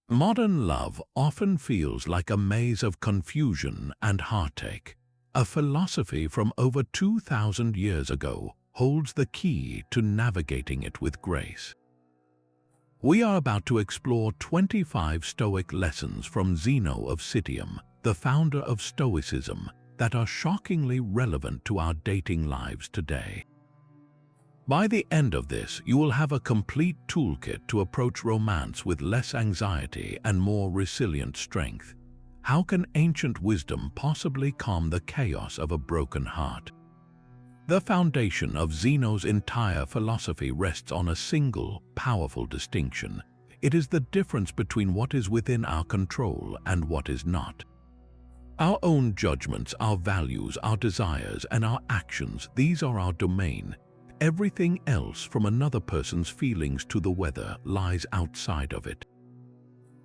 Modern love often feels like a maze of confusion and heartache. A philosophy from over 2,000 years ago holds the key to navigating it with grace. We are about to explore 25 Stoic lessons from Zeno of Citium, the founder of Stoicism, that are shockingly relevant to our dating lives today. By the end of this, you will have a complete toolkit to approach romance with less anxiety and more resilient strength. How can ancient wisdom possibly calm the chaos of a broken heart? The foundation of Zeno's entire philosophy rests on a single, powerful distinction. It is the difference between what is within our control and what is not. Our own judgments, our values, our desires, and our actions, these are our domain. Everything else, from another person's feelings to the weather, lies outside of it.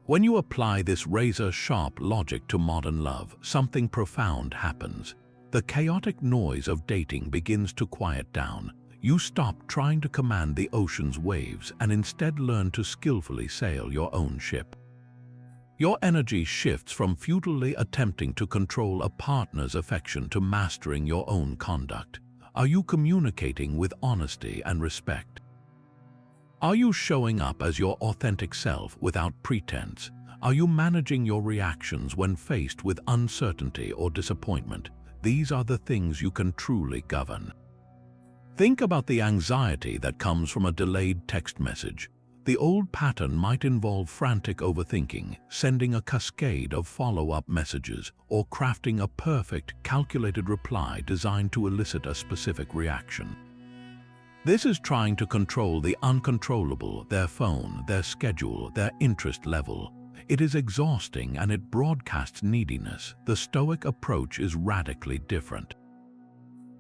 When you apply this razor-sharp logic to modern love, something profound happens. The chaotic noise of dating begins to quiet down. You stop trying to command the ocean's waves and instead learn to skillfully sail your own ship. Your energy shifts from futilely attempting to control a partner's affection to mastering your own conduct. Are you communicating with honesty and respect? Are you showing up as your authentic self without pretense? Are you managing your reactions when faced with uncertainty or disappointment? These are the things you can truly govern. Think about the anxiety that comes from a delayed text message. The old pattern might involve frantic overthinking, sending a cascade of follow-up messages, or crafting a perfect, calculated reply designed to elicit a specific reaction. This is trying to control the uncontrollable, their phone, their schedule, their interest level. It is exhausting and it broadcasts neediness. The Stoic approach is radically different.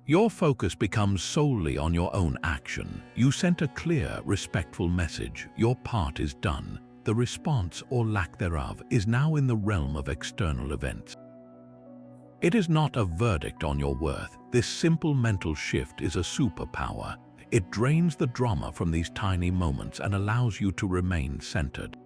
Your focus becomes solely on your own action. You sent a clear, respectful message. Your part is done. The response, or lack thereof, is now in the realm of external events. It is not a verdict on your worth. This simple mental shift is a superpower. It drains the drama from these tiny moments and allows you to remain centered.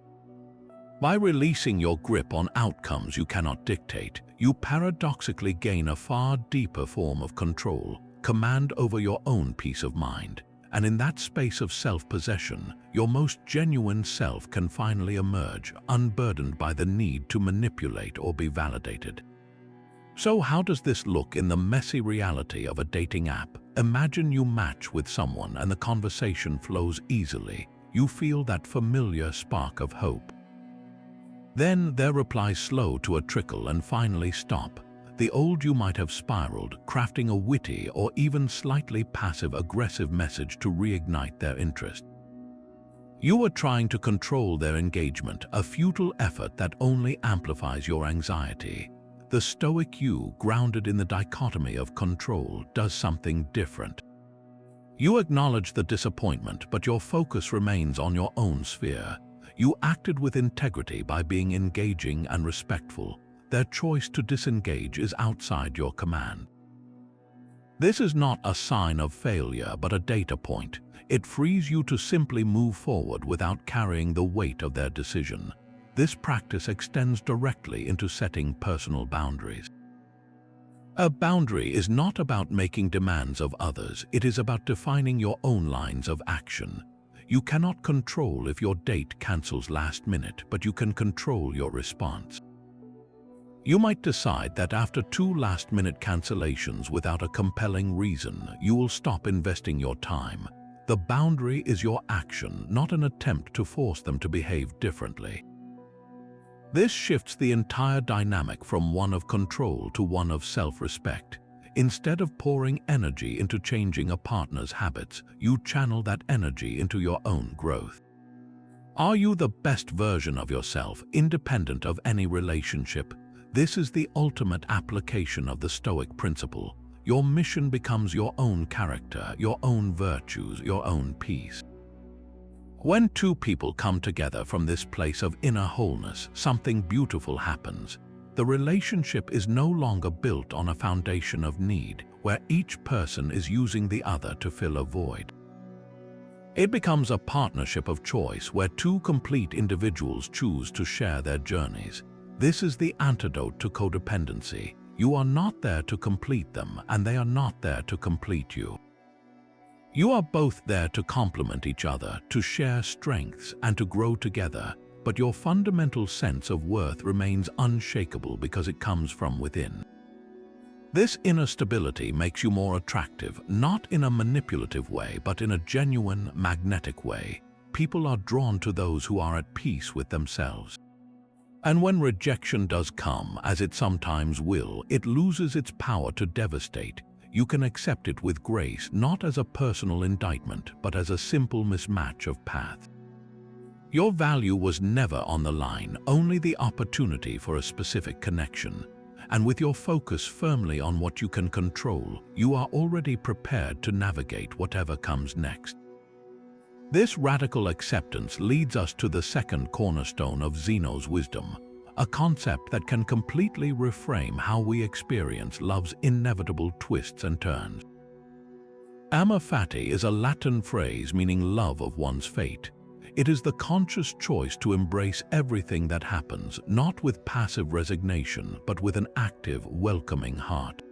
By releasing your grip on outcomes you cannot dictate, you paradoxically gain a far deeper form of control, command over your own peace of mind. And in that space of self-possession, your most genuine self can finally emerge, unburdened by the need to manipulate or be validated. So how does this look in the messy reality of a dating app? Imagine you match with someone and the conversation flows easily. You feel that familiar spark of hope. Then their replies slow to a trickle and finally stop. The old you might have spiraled, crafting a witty or even slightly passive-aggressive message to reignite their interest. You are trying to control their engagement, a futile effort that only amplifies your anxiety. The Stoic you, grounded in the dichotomy of control, does something different. You acknowledge the disappointment, but your focus remains on your own sphere. You acted with integrity by being engaging and respectful. Their choice to disengage is outside your command. This is not a sign of failure, but a data point. It frees you to simply move forward without carrying the weight of their decision. This practice extends directly into setting personal boundaries. A boundary is not about making demands of others. It is about defining your own lines of action. You cannot control if your date cancels last minute, but you can control your response. You might decide that after 2 last-minute cancellations without a compelling reason, you will stop investing your time. The boundary is your action, not an attempt to force them to behave differently. This shifts the entire dynamic from one of control to one of self-respect. Instead of pouring energy into changing a partner's habits, you channel that energy into your own growth. Are you the best version of yourself, independent of any relationship? This is the ultimate application of the Stoic principle. Your mission becomes your own character, your own virtues, your own peace. When two people come together from this place of inner wholeness, something beautiful happens. The relationship is no longer built on a foundation of need, where each person is using the other to fill a void. It becomes a partnership of choice where two complete individuals choose to share their journeys. This is the antidote to codependency. You are not there to complete them, and they are not there to complete you. You are both there to complement each other, to share strengths, and to grow together, but your fundamental sense of worth remains unshakable because it comes from within. This inner stability makes you more attractive, not in a manipulative way, but in a genuine, magnetic way. People are drawn to those who are at peace with themselves. And when rejection does come, as it sometimes will, it loses its power to devastate. You can accept it with grace, not as a personal indictment, but as a simple mismatch of paths. Your value was never on the line, only the opportunity for a specific connection. And with your focus firmly on what you can control, you are already prepared to navigate whatever comes next. This radical acceptance leads us to the second cornerstone of Zeno's wisdom, a concept that can completely reframe how we experience love's inevitable twists and turns. Amor fati is a Latin phrase meaning love of one's fate. It is the conscious choice to embrace everything that happens, not with passive resignation, but with an active, welcoming heart.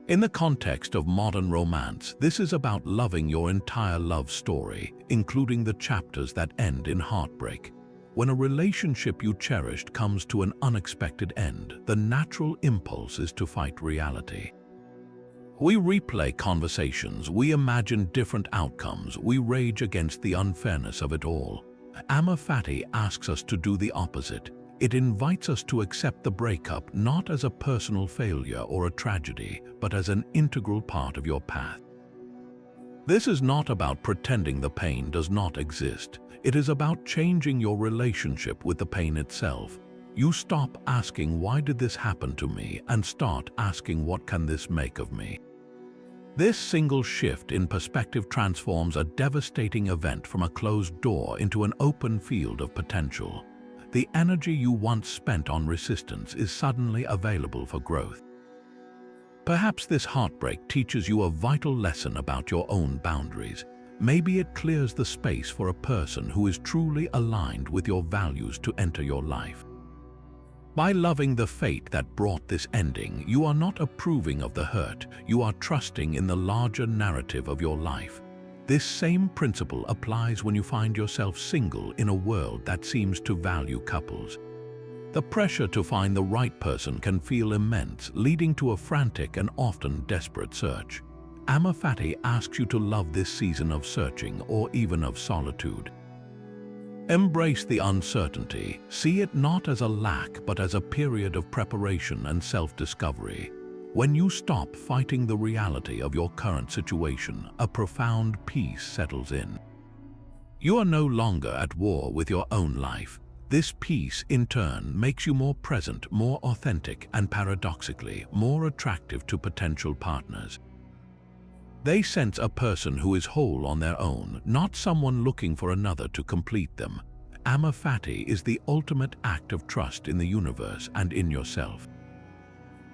In the context of modern romance, this is about loving your entire love story, including the chapters that end in heartbreak. When a relationship you cherished comes to an unexpected end, the natural impulse is to fight reality. We replay conversations, we imagine different outcomes, we rage against the unfairness of it all. Amor fati asks us to do the opposite. It invites us to accept the breakup not as a personal failure or a tragedy, but as an integral part of your path. This is not about pretending the pain does not exist. It is about changing your relationship with the pain itself. You stop asking, "Why did this happen to me?" and start asking, "What can this make of me?" This single shift in perspective transforms a devastating event from a closed door into an open field of potential. The energy you once spent on resistance is suddenly available for growth. Perhaps this heartbreak teaches you a vital lesson about your own boundaries. Maybe it clears the space for a person who is truly aligned with your values to enter your life. By loving the fate that brought this ending, you are not approving of the hurt, you are trusting in the larger narrative of your life. This same principle applies when you find yourself single in a world that seems to value couples. The pressure to find the right person can feel immense, leading to a frantic and often desperate search. Amor fati asks you to love this season of searching or even of solitude. Embrace the uncertainty. See it not as a lack, but as a period of preparation and self-discovery. When you stop fighting the reality of your current situation, a profound peace settles in. You are no longer at war with your own life. This peace, in turn, makes you more present, more authentic, and paradoxically, more attractive to potential partners. They sense a person who is whole on their own, not someone looking for another to complete them. Amor fati is the ultimate act of trust in the universe and in yourself.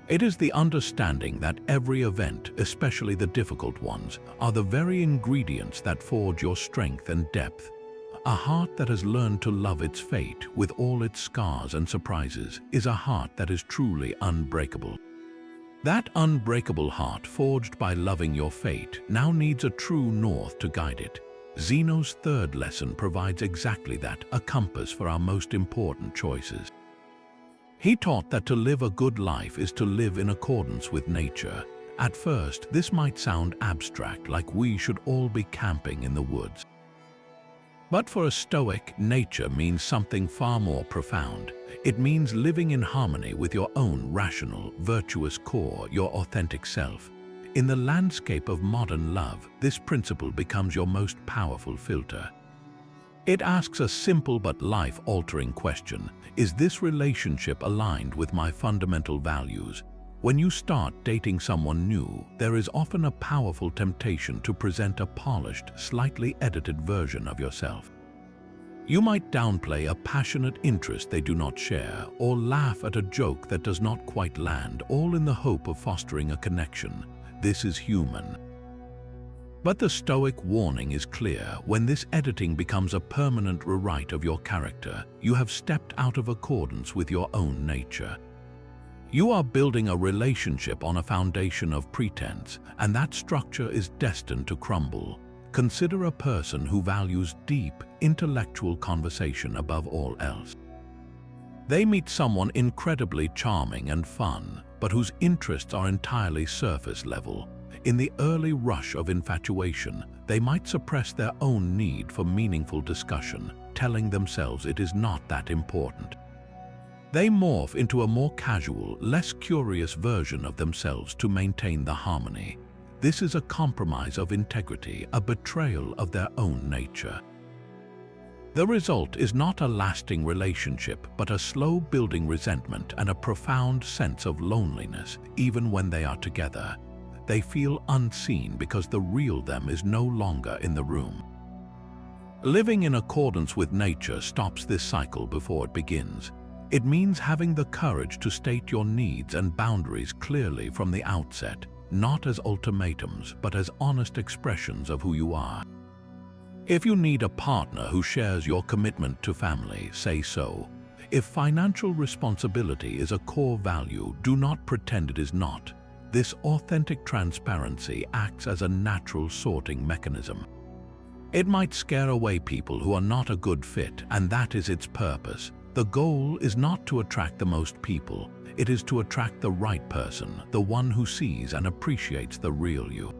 It is the understanding that every event, especially the difficult ones, are the very ingredients that forge your strength and depth. A heart that has learned to love its fate, with all its scars and surprises, is a heart that is truly unbreakable. That unbreakable heart, forged by loving your fate, now needs a true north to guide it. Zeno's third lesson provides exactly that, a compass for our most important choices. He taught that to live a good life is to live in accordance with nature. At first, this might sound abstract, like we should all be camping in the woods. But for a Stoic, nature means something far more profound. It means living in harmony with your own rational, virtuous core, your authentic self. In the landscape of modern love, this principle becomes your most powerful filter. It asks a simple but life-altering question: is this relationship aligned with my fundamental values? When you start dating someone new, there is often a powerful temptation to present a polished, slightly edited version of yourself. You might downplay a passionate interest they do not share, or laugh at a joke that does not quite land, all in the hope of fostering a connection. This is human. But the Stoic warning is clear: when this editing becomes a permanent rewrite of your character, you have stepped out of accordance with your own nature. You are building a relationship on a foundation of pretense, and that structure is destined to crumble. Consider a person who values deep, intellectual conversation above all else. They meet someone incredibly charming and fun, but whose interests are entirely surface level. In the early rush of infatuation, they might suppress their own need for meaningful discussion, telling themselves it is not that important. They morph into a more casual, less curious version of themselves to maintain the harmony. This is a compromise of integrity, a betrayal of their own nature. The result is not a lasting relationship, but a slow-building resentment and a profound sense of loneliness, even when they are together. They feel unseen because the real them is no longer in the room. Living in accordance with nature stops this cycle before it begins. It means having the courage to state your needs and boundaries clearly from the outset, not as ultimatums, but as honest expressions of who you are. If you need a partner who shares your commitment to family, say so. If financial responsibility is a core value, do not pretend it is not. This authentic transparency acts as a natural sorting mechanism. It might scare away people who are not a good fit, and that is its purpose. The goal is not to attract the most people. It is to attract the right person, the one who sees and appreciates the real you.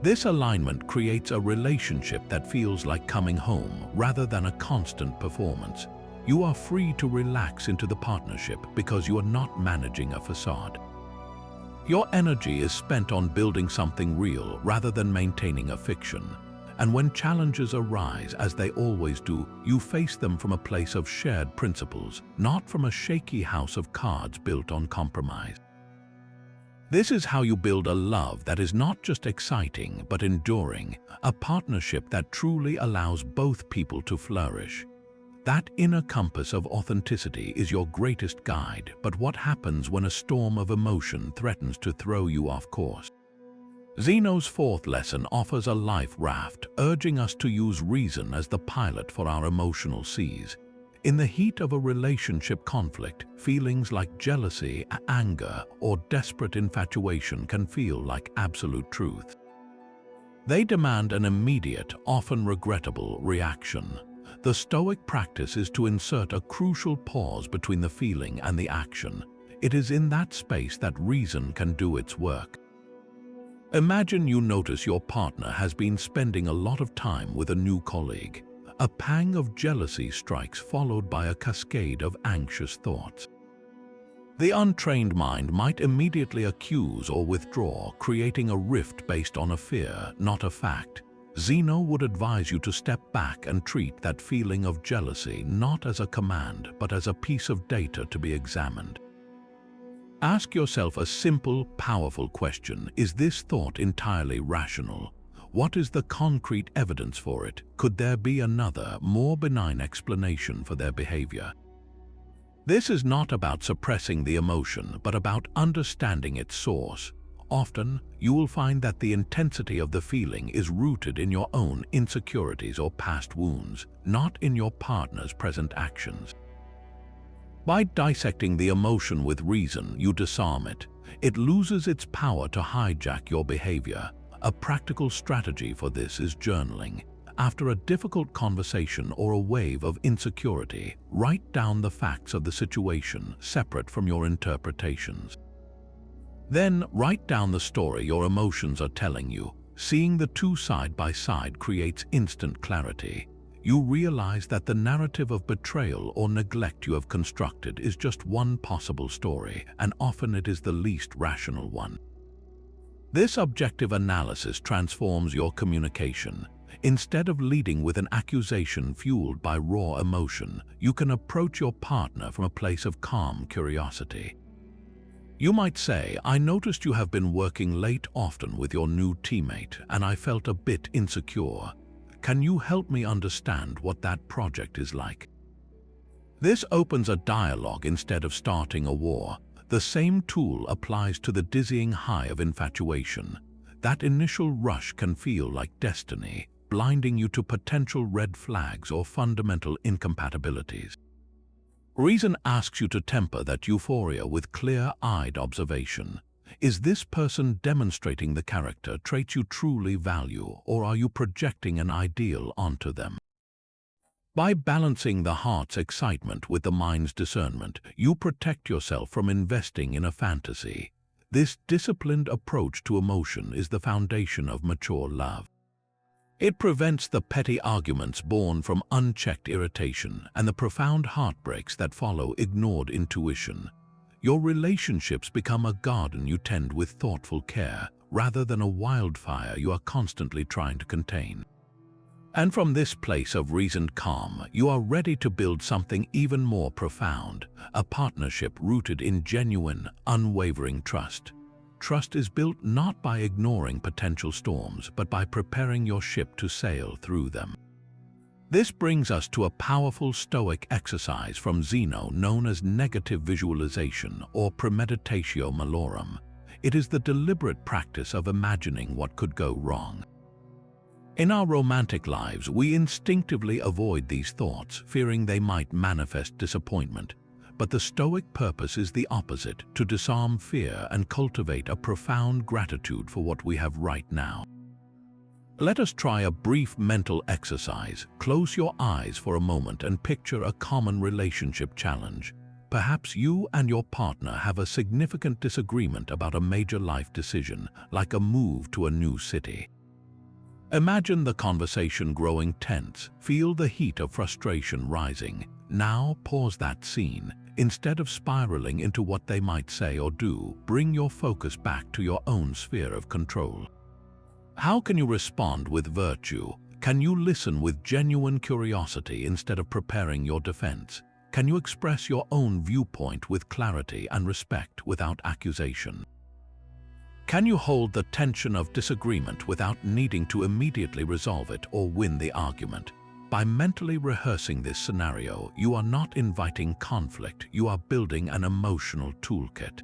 This alignment creates a relationship that feels like coming home rather than a constant performance. You are free to relax into the partnership because you are not managing a facade. Your energy is spent on building something real rather than maintaining a fiction. And when challenges arise, as they always do, you face them from a place of shared principles, not from a shaky house of cards built on compromise. This is how you build a love that is not just exciting but enduring, a partnership that truly allows both people to flourish. That inner compass of authenticity is your greatest guide, but what happens when a storm of emotion threatens to throw you off course? Zeno's fourth lesson offers a life raft, urging us to use reason as the pilot for our emotional seas. In the heat of a relationship conflict, feelings like jealousy, anger, or desperate infatuation can feel like absolute truth. They demand an immediate, often regrettable reaction. The Stoic practice is to insert a crucial pause between the feeling and the action. It is in that space that reason can do its work. Imagine you notice your partner has been spending a lot of time with a new colleague. A pang of jealousy strikes, followed by a cascade of anxious thoughts. The untrained mind might immediately accuse or withdraw, creating a rift based on a fear, not a fact. Zeno would advise you to step back and treat that feeling of jealousy not as a command, but as a piece of data to be examined. Ask yourself a simple, powerful question: is this thought entirely rational? What is the concrete evidence for it? Could there be another, more benign explanation for their behavior? This is not about suppressing the emotion, but about understanding its source. Often, you will find that the intensity of the feeling is rooted in your own insecurities or past wounds, not in your partner's present actions. By dissecting the emotion with reason, you disarm it. It loses its power to hijack your behavior. A practical strategy for this is journaling. After a difficult conversation or a wave of insecurity, write down the facts of the situation, separate from your interpretations. Then, write down the story your emotions are telling you. Seeing the two side by side creates instant clarity. You realize that the narrative of betrayal or neglect you have constructed is just one possible story, and often it is the least rational one. This objective analysis transforms your communication. Instead of leading with an accusation fueled by raw emotion, you can approach your partner from a place of calm curiosity. You might say, "I noticed you have been working late often with your new teammate, and I felt a bit insecure. Can you help me understand what that project is like?" This opens a dialogue instead of starting a war. The same tool applies to the dizzying high of infatuation. That initial rush can feel like destiny, blinding you to potential red flags or fundamental incompatibilities. Reason asks you to temper that euphoria with clear-eyed observation. Is this person demonstrating the character traits you truly value, or are you projecting an ideal onto them? By balancing the heart's excitement with the mind's discernment, you protect yourself from investing in a fantasy. This disciplined approach to emotion is the foundation of mature love. It prevents the petty arguments born from unchecked irritation and the profound heartbreaks that follow ignored intuition. Your relationships become a garden you tend with thoughtful care, rather than a wildfire you are constantly trying to contain. And from this place of reasoned calm, you are ready to build something even more profound, a partnership rooted in genuine, unwavering trust. Trust is built not by ignoring potential storms, but by preparing your ship to sail through them. This brings us to a powerful Stoic exercise from Zeno known as negative visualization or premeditatio malorum. It is the deliberate practice of imagining what could go wrong. In our romantic lives, we instinctively avoid these thoughts, fearing they might manifest disappointment. But the Stoic purpose is the opposite, to disarm fear and cultivate a profound gratitude for what we have right now. Let us try a brief mental exercise. Close your eyes for a moment and picture a common relationship challenge. Perhaps you and your partner have a significant disagreement about a major life decision, like a move to a new city. Imagine the conversation growing tense. Feel the heat of frustration rising. Now pause that scene. Instead of spiraling into what they might say or do, bring your focus back to your own sphere of control. How can you respond with virtue? Can you listen with genuine curiosity instead of preparing your defense? Can you express your own viewpoint with clarity and respect without accusation? Can you hold the tension of disagreement without needing to immediately resolve it or win the argument? By mentally rehearsing this scenario, you are not inviting conflict, you are building an emotional toolkit.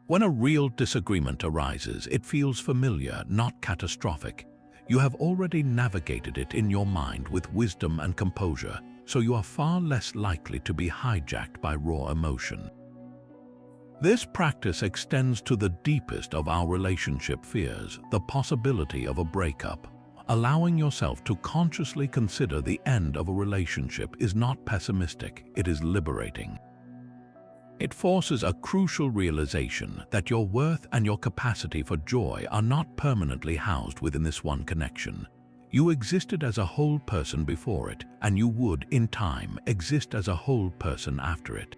When a real disagreement arises, it feels familiar, not catastrophic. You have already navigated it in your mind with wisdom and composure, so you are far less likely to be hijacked by raw emotion. This practice extends to the deepest of our relationship fears, the possibility of a breakup. Allowing yourself to consciously consider the end of a relationship is not pessimistic, it is liberating. It forces a crucial realization that your worth and your capacity for joy are not permanently housed within this one connection. You existed as a whole person before it, and you would, in time, exist as a whole person after it.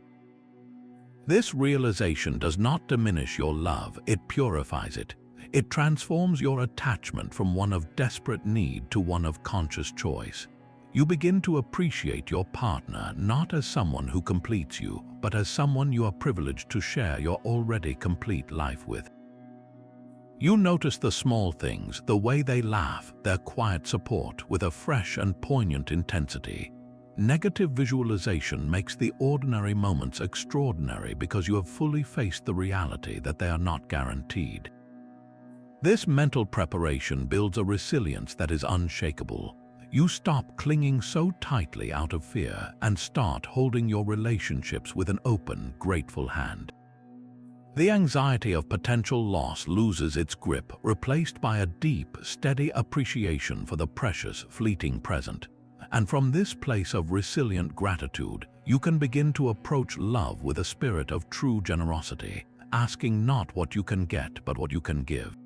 This realization does not diminish your love, it purifies it. It transforms your attachment from one of desperate need to one of conscious choice. You begin to appreciate your partner not as someone who completes you, but as someone you are privileged to share your already complete life with. You notice the small things, the way they laugh, their quiet support with a fresh and poignant intensity. Negative visualization makes the ordinary moments extraordinary because you have fully faced the reality that they are not guaranteed. This mental preparation builds a resilience that is unshakable. You stop clinging so tightly out of fear and start holding your relationships with an open, grateful hand. The anxiety of potential loss loses its grip, replaced by a deep, steady appreciation for the precious, fleeting present. And from this place of resilient gratitude, you can begin to approach love with a spirit of true generosity, asking not what you can get, but what you can give.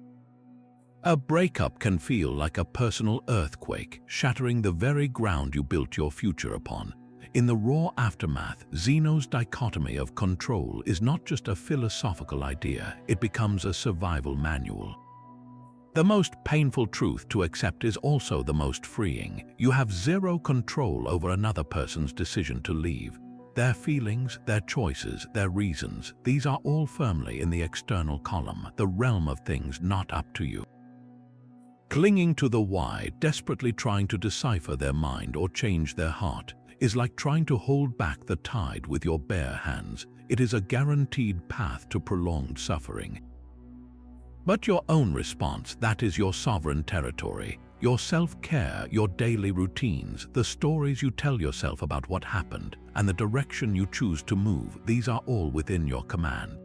A breakup can feel like a personal earthquake, shattering the very ground you built your future upon. In the raw aftermath, Zeno's dichotomy of control is not just a philosophical idea, it becomes a survival manual. The most painful truth to accept is also the most freeing. You have zero control over another person's decision to leave. Their feelings, their choices, their reasons, these are all firmly in the external column, the realm of things not up to you. Clinging to the why, desperately trying to decipher their mind or change their heart, is like trying to hold back the tide with your bare hands. It is a guaranteed path to prolonged suffering. But your own response, that is your sovereign territory. Your self-care, your daily routines, the stories you tell yourself about what happened, and the direction you choose to move, these are all within your command.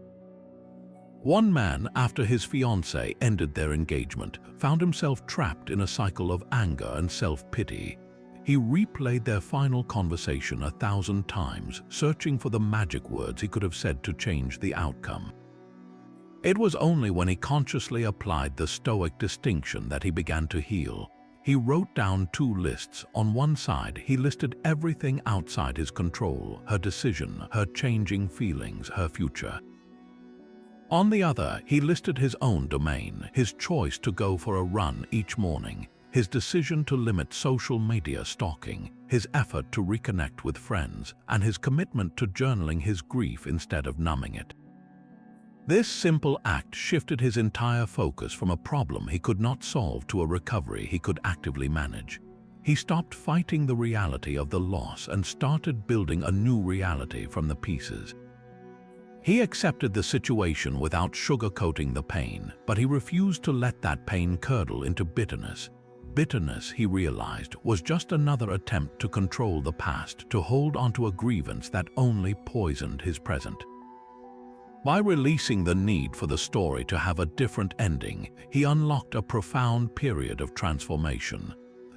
One man, after his fiancée ended their engagement, found himself trapped in a cycle of anger and self-pity. He replayed their final conversation 1,000 times, searching for the magic words he could have said to change the outcome. It was only when he consciously applied the Stoic distinction that he began to heal. He wrote down 2 lists. On one side, he listed everything outside his control, her decision, her changing feelings, her future. On the other, he listed his own domain, his choice to go for a run each morning, his decision to limit social media stalking, his effort to reconnect with friends, and his commitment to journaling his grief instead of numbing it. This simple act shifted his entire focus from a problem he could not solve to a recovery he could actively manage. He stopped fighting the reality of the loss and started building a new reality from the pieces. He accepted the situation without sugarcoating the pain, but he refused to let that pain curdle into bitterness. Bitterness, he realized, was just another attempt to control the past, to hold onto a grievance that only poisoned his present. By releasing the need for the story to have a different ending, he unlocked a profound period of transformation.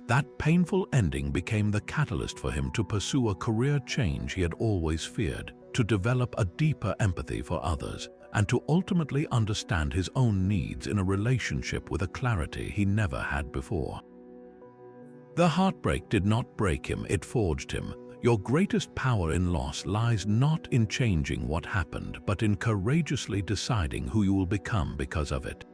That painful ending became the catalyst for him to pursue a career change he had always feared, to develop a deeper empathy for others, and to ultimately understand his own needs in a relationship with a clarity he never had before. The heartbreak did not break him, it forged him. Your greatest power in loss lies not in changing what happened, but in courageously deciding who you will become because of it.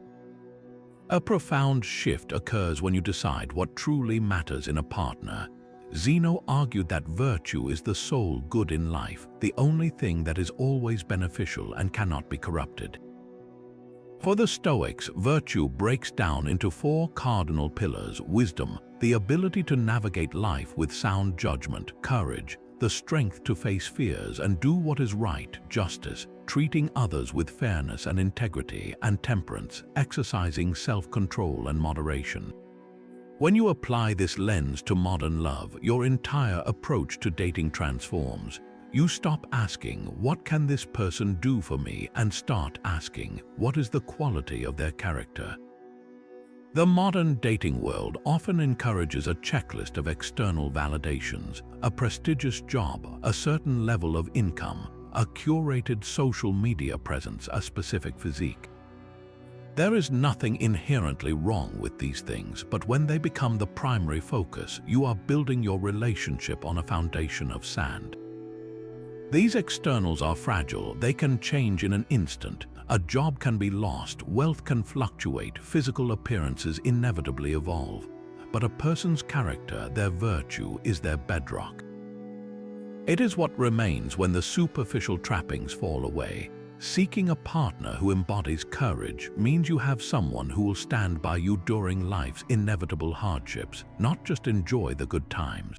A profound shift occurs when you decide what truly matters in a partner. Zeno argued that virtue is the sole good in life, the only thing that is always beneficial and cannot be corrupted. For the Stoics, virtue breaks down into 4 cardinal pillars: wisdom, the ability to navigate life with sound judgment; courage, the strength to face fears and do what is right; justice, treating others with fairness and integrity; and temperance, exercising self-control and moderation. When you apply this lens to modern love, your entire approach to dating transforms. You stop asking, "What can this person do for me?" and start asking, "What is the quality of their character?" The modern dating world often encourages a checklist of external validations: a prestigious job, a certain level of income, a curated social media presence, a specific physique. There is nothing inherently wrong with these things, but when they become the primary focus, you are building your relationship on a foundation of sand. These externals are fragile, they can change in an instant. A job can be lost, wealth can fluctuate, physical appearances inevitably evolve. But a person's character, their virtue, is their bedrock. It is what remains when the superficial trappings fall away. Seeking a partner who embodies courage means you have someone who will stand by you during life's inevitable hardships, not just enjoy the good times.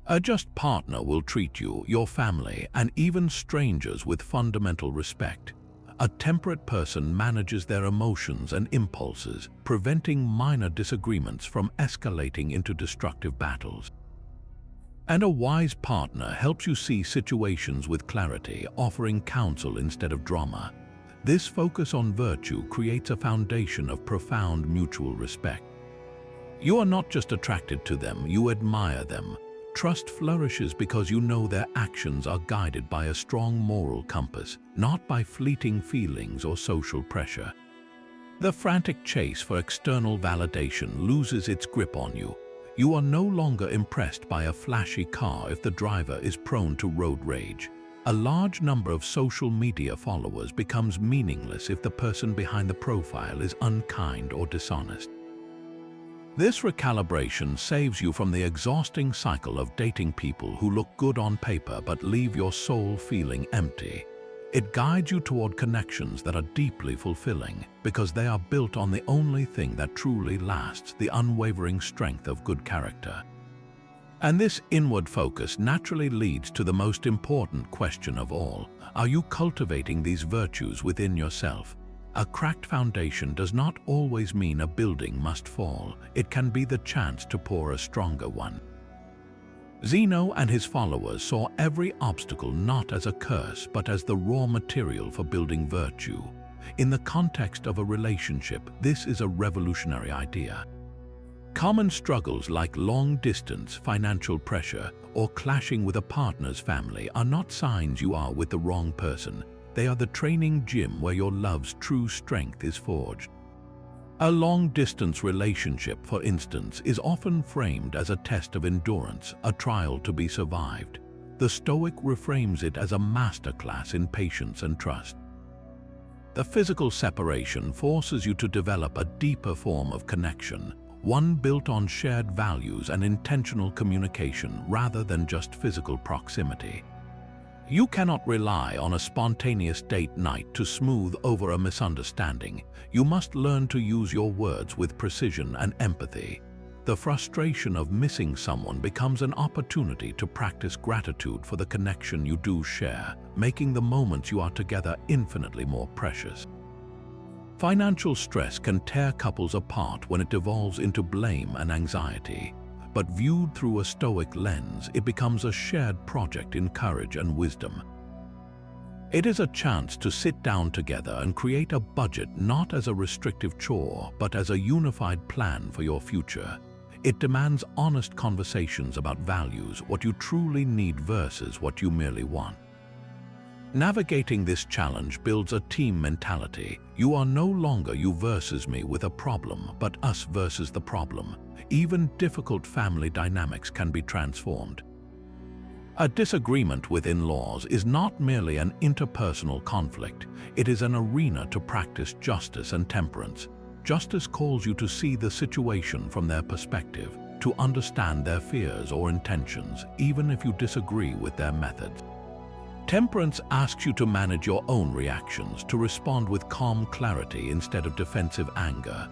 A just partner will treat you, your family, and even strangers with fundamental respect. A temperate person manages their emotions and impulses, preventing minor disagreements from escalating into destructive battles. And a wise partner helps you see situations with clarity, offering counsel instead of drama. This focus on virtue creates a foundation of profound mutual respect. You are not just attracted to them, you admire them. Trust flourishes because you know their actions are guided by a strong moral compass, not by fleeting feelings or social pressure. The frantic chase for external validation loses its grip on you. You are no longer impressed by a flashy car if the driver is prone to road rage. A large number of social media followers becomes meaningless if the person behind the profile is unkind or dishonest. This recalibration saves you from the exhausting cycle of dating people who look good on paper but leave your soul feeling empty. It guides you toward connections that are deeply fulfilling because they are built on the only thing that truly lasts: the unwavering strength of good character. And this inward focus naturally leads to the most important question of all: are you cultivating these virtues within yourself? A cracked foundation does not always mean a building must fall. It can be the chance to pour a stronger one. Zeno and his followers saw every obstacle not as a curse but as the raw material for building virtue. In the context of a relationship, this is a revolutionary idea. Common struggles like long distance, financial pressure, or clashing with a partner's family are not signs you are with the wrong person. They are the training gym where your love's true strength is forged. A long-distance relationship, for instance, is often framed as a test of endurance, a trial to be survived. The Stoic reframes it as a masterclass in patience and trust. The physical separation forces you to develop a deeper form of connection, one built on shared values and intentional communication rather than just physical proximity. You cannot rely on a spontaneous date night to smooth over a misunderstanding. You must learn to use your words with precision and empathy. The frustration of missing someone becomes an opportunity to practice gratitude for the connection you do share, making the moments you are together infinitely more precious. Financial stress can tear couples apart when it devolves into blame and anxiety. But viewed through a Stoic lens, it becomes a shared project in courage and wisdom. It is a chance to sit down together and create a budget not as a restrictive chore, but as a unified plan for your future. It demands honest conversations about values, what you truly need versus what you merely want. Navigating this challenge builds a team mentality. You are no longer you versus me with a problem, but us versus the problem. Even difficult family dynamics can be transformed. A disagreement with in-laws is not merely an interpersonal conflict. It is an arena to practice justice and temperance. Justice calls you to see the situation from their perspective, to understand their fears or intentions, even if you disagree with their methods. Temperance asks you to manage your own reactions, to respond with calm clarity instead of defensive anger.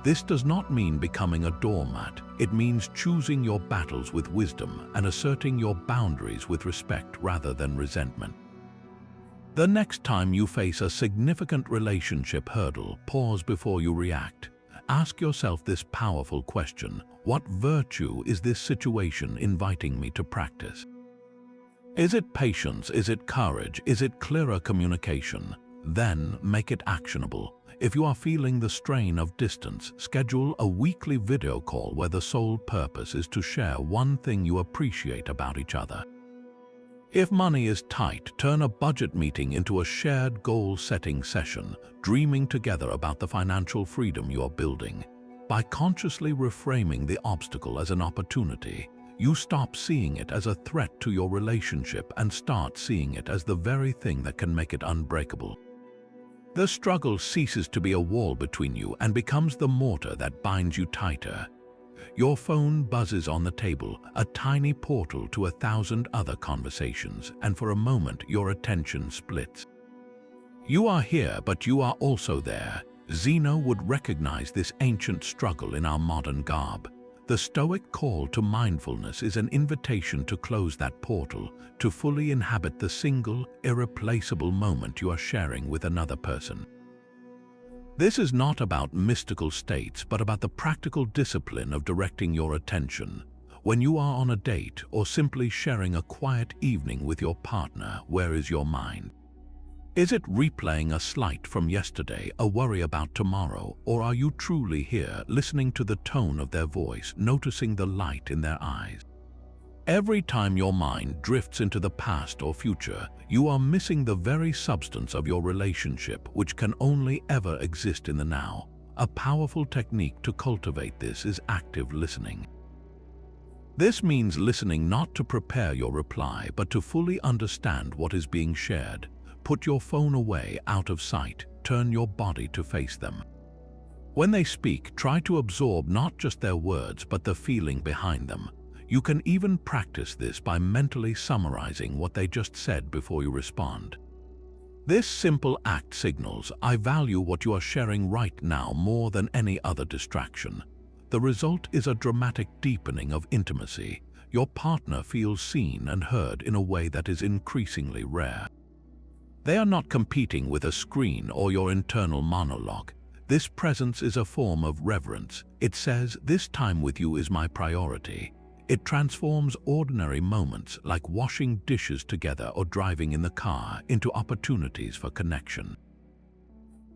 This does not mean becoming a doormat. It means choosing your battles with wisdom and asserting your boundaries with respect rather than resentment. The next time you face a significant relationship hurdle, pause before you react. Ask yourself this powerful question: what virtue is this situation inviting me to practice? Is it patience? Is it courage? Is it clearer communication? Then make it actionable. If you are feeling the strain of distance, schedule a weekly video call where the sole purpose is to share one thing you appreciate about each other. If money is tight, turn a budget meeting into a shared goal-setting session, dreaming together about the financial freedom you are building. By consciously reframing the obstacle as an opportunity, you stop seeing it as a threat to your relationship and start seeing it as the very thing that can make it unbreakable. The struggle ceases to be a wall between you and becomes the mortar that binds you tighter. Your phone buzzes on the table, a tiny portal to 1,000 other conversations, and for a moment your attention splits. You are here, but you are also there. Zeno would recognize this ancient struggle in our modern garb. The Stoic call to mindfulness is an invitation to close that portal, to fully inhabit the single, irreplaceable moment you are sharing with another person. This is not about mystical states, but about the practical discipline of directing your attention. When you are on a date or simply sharing a quiet evening with your partner, where is your mind? Is it replaying a slight from yesterday, a worry about tomorrow, or are you truly here, listening to the tone of their voice, noticing the light in their eyes? Every time your mind drifts into the past or future, you are missing the very substance of your relationship, which can only ever exist in the now. A powerful technique to cultivate this is active listening. This means listening not to prepare your reply, but to fully understand what is being shared. Put your phone away, out of sight. Turn your body to face them. When they speak, try to absorb not just their words, but the feeling behind them. You can even practice this by mentally summarizing what they just said before you respond. This simple act signals, I value what you are sharing right now more than any other distraction. The result is a dramatic deepening of intimacy. Your partner feels seen and heard in a way that is increasingly rare. They are not competing with a screen or your internal monologue. This presence is a form of reverence. It says, "This time with you is my priority." It transforms ordinary moments like washing dishes together or driving in the car into opportunities for connection.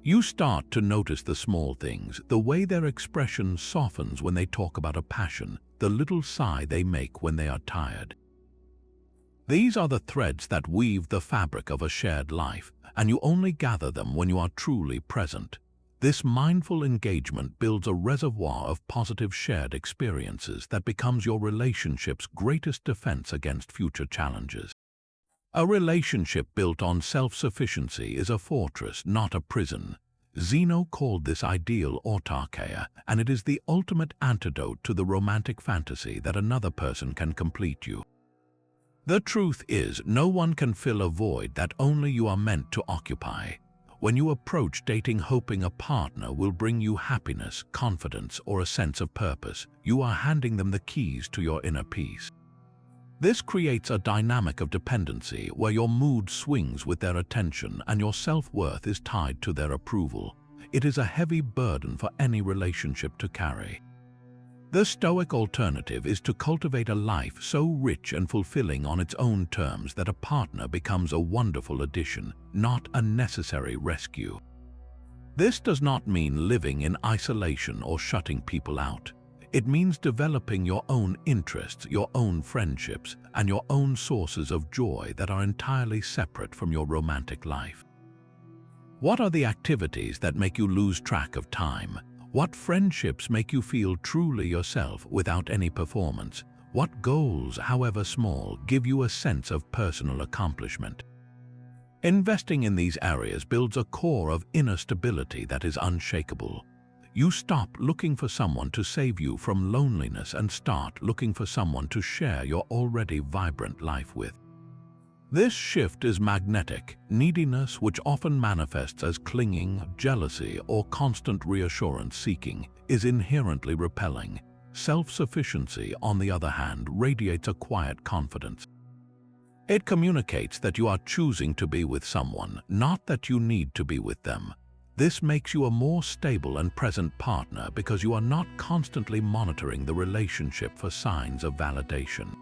You start to notice the small things, the way their expression softens when they talk about a passion, the little sigh they make when they are tired. These are the threads that weave the fabric of a shared life, and you only gather them when you are truly present. This mindful engagement builds a reservoir of positive shared experiences that becomes your relationship's greatest defense against future challenges. A relationship built on self-sufficiency is a fortress, not a prison. Zeno called this ideal autarkia, and it is the ultimate antidote to the romantic fantasy that another person can complete you. The truth is, no one can fill a void that only you are meant to occupy. When you approach dating hoping a partner will bring you happiness, confidence, or a sense of purpose, you are handing them the keys to your inner peace. This creates a dynamic of dependency where your mood swings with their attention and your self-worth is tied to their approval. It is a heavy burden for any relationship to carry. The Stoic alternative is to cultivate a life so rich and fulfilling on its own terms that a partner becomes a wonderful addition, not a necessary rescue. This does not mean living in isolation or shutting people out. It means developing your own interests, your own friendships, and your own sources of joy that are entirely separate from your romantic life. What are the activities that make you lose track of time? What friendships make you feel truly yourself without any performance? What goals, however small, give you a sense of personal accomplishment? Investing in these areas builds a core of inner stability that is unshakable. You stop looking for someone to save you from loneliness and start looking for someone to share your already vibrant life with. This shift is magnetic. Neediness, which often manifests as clinging, jealousy, or constant reassurance seeking, is inherently repelling. Self-sufficiency, on the other hand, radiates a quiet confidence. It communicates that you are choosing to be with someone, not that you need to be with them. This makes you a more stable and present partner because you are not constantly monitoring the relationship for signs of validation.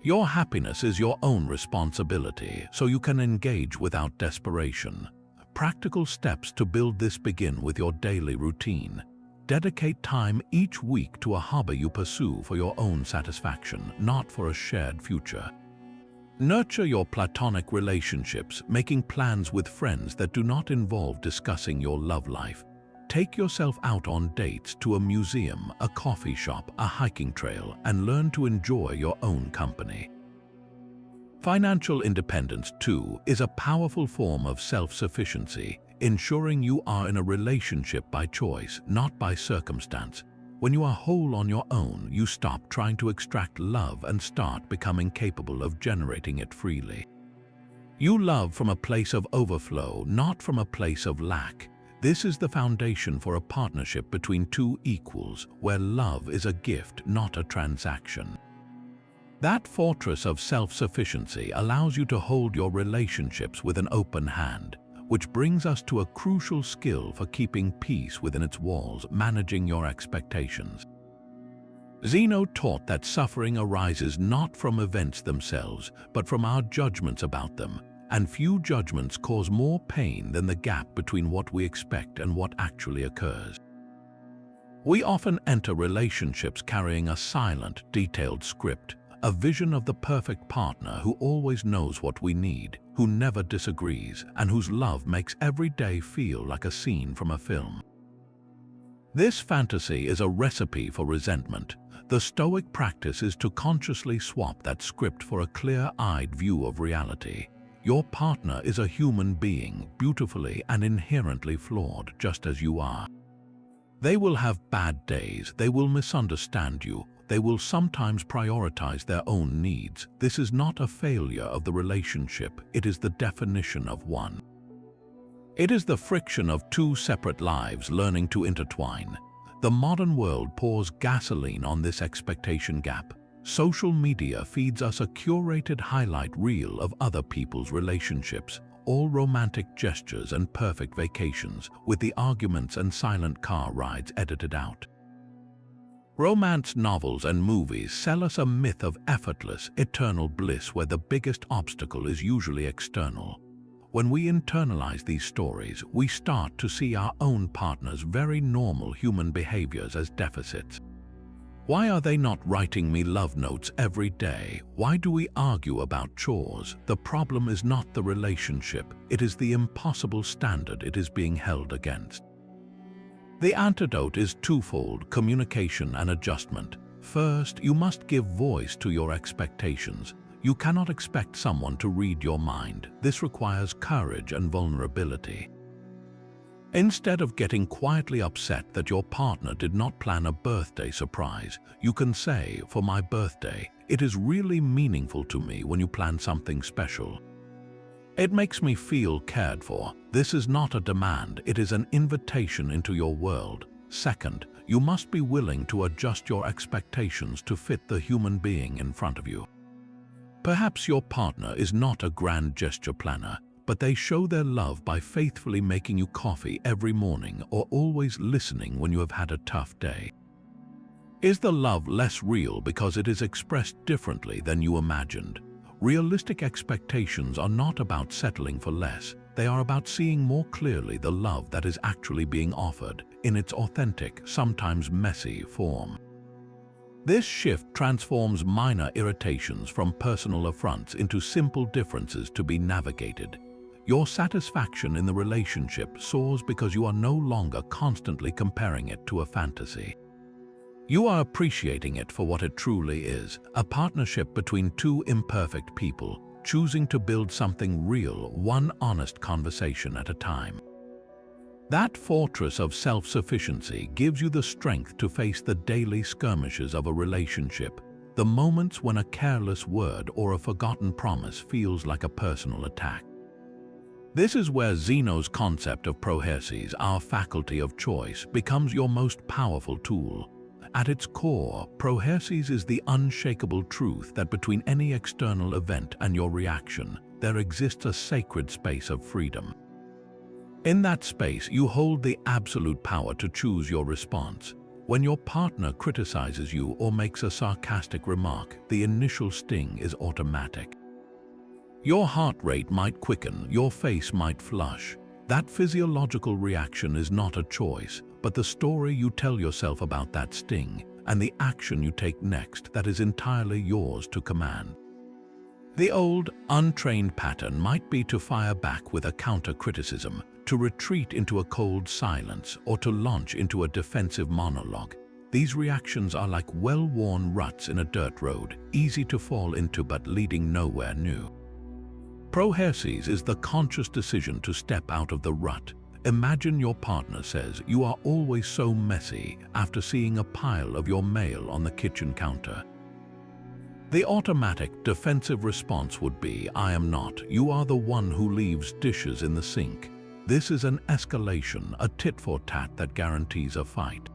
Your happiness is your own responsibility, so you can engage without desperation. Practical steps to build this begin with your daily routine. Dedicate time each week to a hobby you pursue for your own satisfaction, not for a shared future. Nurture your platonic relationships, making plans with friends that do not involve discussing your love life. Take yourself out on dates to a museum, a coffee shop, a hiking trail, and learn to enjoy your own company. Financial independence, too, is a powerful form of self-sufficiency, ensuring you are in a relationship by choice, not by circumstance. When you are whole on your own, you stop trying to extract love and start becoming capable of generating it freely. You love from a place of overflow, not from a place of lack. This is the foundation for a partnership between two equals, where love is a gift, not a transaction. That fortress of self-sufficiency allows you to hold your relationships with an open hand, which brings us to a crucial skill for keeping peace within its walls, managing your expectations. Zeno taught that suffering arises not from events themselves, but from our judgments about them, and few judgments cause more pain than the gap between what we expect and what actually occurs. We often enter relationships carrying a silent, detailed script, a vision of the perfect partner who always knows what we need, who never disagrees, and whose love makes every day feel like a scene from a film. This fantasy is a recipe for resentment. The Stoic practice is to consciously swap that script for a clear-eyed view of reality. Your partner is a human being, beautifully and inherently flawed, just as you are. They will have bad days, they will misunderstand you, they will sometimes prioritize their own needs. This is not a failure of the relationship, it is the definition of one. It is the friction of two separate lives learning to intertwine. The modern world pours gasoline on this expectation gap. Social media feeds us a curated highlight reel of other people's relationships, all romantic gestures and perfect vacations, with the arguments and silent car rides edited out. Romance novels and movies sell us a myth of effortless, eternal bliss where the biggest obstacle is usually external. When we internalize these stories, we start to see our own partner's very normal human behaviors as deficits. Why are they not writing me love notes every day? Why do we argue about chores? The problem is not the relationship, it is the impossible standard it is being held against. The antidote is twofold: communication and adjustment. First, you must give voice to your expectations. You cannot expect someone to read your mind. This requires courage and vulnerability. Instead of getting quietly upset that your partner did not plan a birthday surprise, you can say, "For my birthday, it is really meaningful to me when you plan something special. It makes me feel cared for." This is not a demand, it is an invitation into your world. Second, you must be willing to adjust your expectations to fit the human being in front of you. Perhaps your partner is not a grand gesture planner, but they show their love by faithfully making you coffee every morning or always listening when you have had a tough day. Is the love less real because it is expressed differently than you imagined? Realistic expectations are not about settling for less. They are about seeing more clearly the love that is actually being offered in its authentic, sometimes messy form. This shift transforms minor irritations from personal affronts into simple differences to be navigated. Your satisfaction in the relationship soars because you are no longer constantly comparing it to a fantasy. You are appreciating it for what it truly is, a partnership between two imperfect people, choosing to build something real, one honest conversation at a time. That fortress of self-sufficiency gives you the strength to face the daily skirmishes of a relationship, the moments when a careless word or a forgotten promise feels like a personal attack. This is where Zeno's concept of proherses, our faculty of choice, becomes your most powerful tool. At its core, proherses is the unshakable truth that between any external event and your reaction, there exists a sacred space of freedom. In that space, you hold the absolute power to choose your response. When your partner criticizes you or makes a sarcastic remark, the initial sting is automatic. Your heart rate might quicken, your face might flush. That physiological reaction is not a choice, but the story you tell yourself about that sting and the action you take next that is entirely yours to command. The old, untrained pattern might be to fire back with a counter-criticism, to retreat into a cold silence, or to launch into a defensive monologue. These reactions are like well-worn ruts in a dirt road, easy to fall into but leading nowhere new. Proherses is the conscious decision to step out of the rut. Imagine your partner says, "You are always so messy," after seeing a pile of your mail on the kitchen counter. The automatic defensive response would be, "I am not. You are the one who leaves dishes in the sink." This is an escalation, a tit-for-tat that guarantees a fight.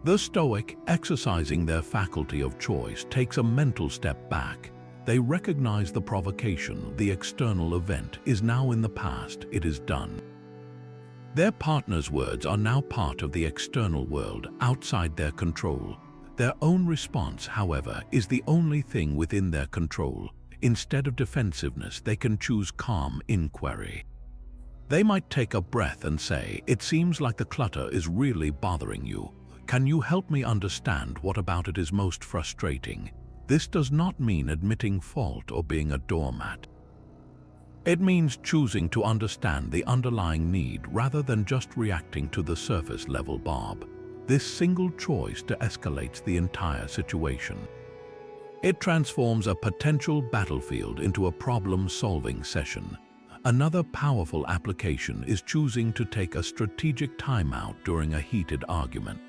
The Stoic, exercising their faculty of choice, takes a mental step back. They recognize the provocation, the external event, is now in the past, it is done. Their partner's words are now part of the external world, outside their control. Their own response, however, is the only thing within their control. Instead of defensiveness, they can choose calm inquiry. They might take a breath and say, "It seems like the clutter is really bothering you. Can you help me understand what about it is most frustrating?" This does not mean admitting fault or being a doormat. It means choosing to understand the underlying need rather than just reacting to the surface-level barb. This single choice de-escalates the entire situation. It transforms a potential battlefield into a problem-solving session. Another powerful application is choosing to take a strategic timeout during a heated argument.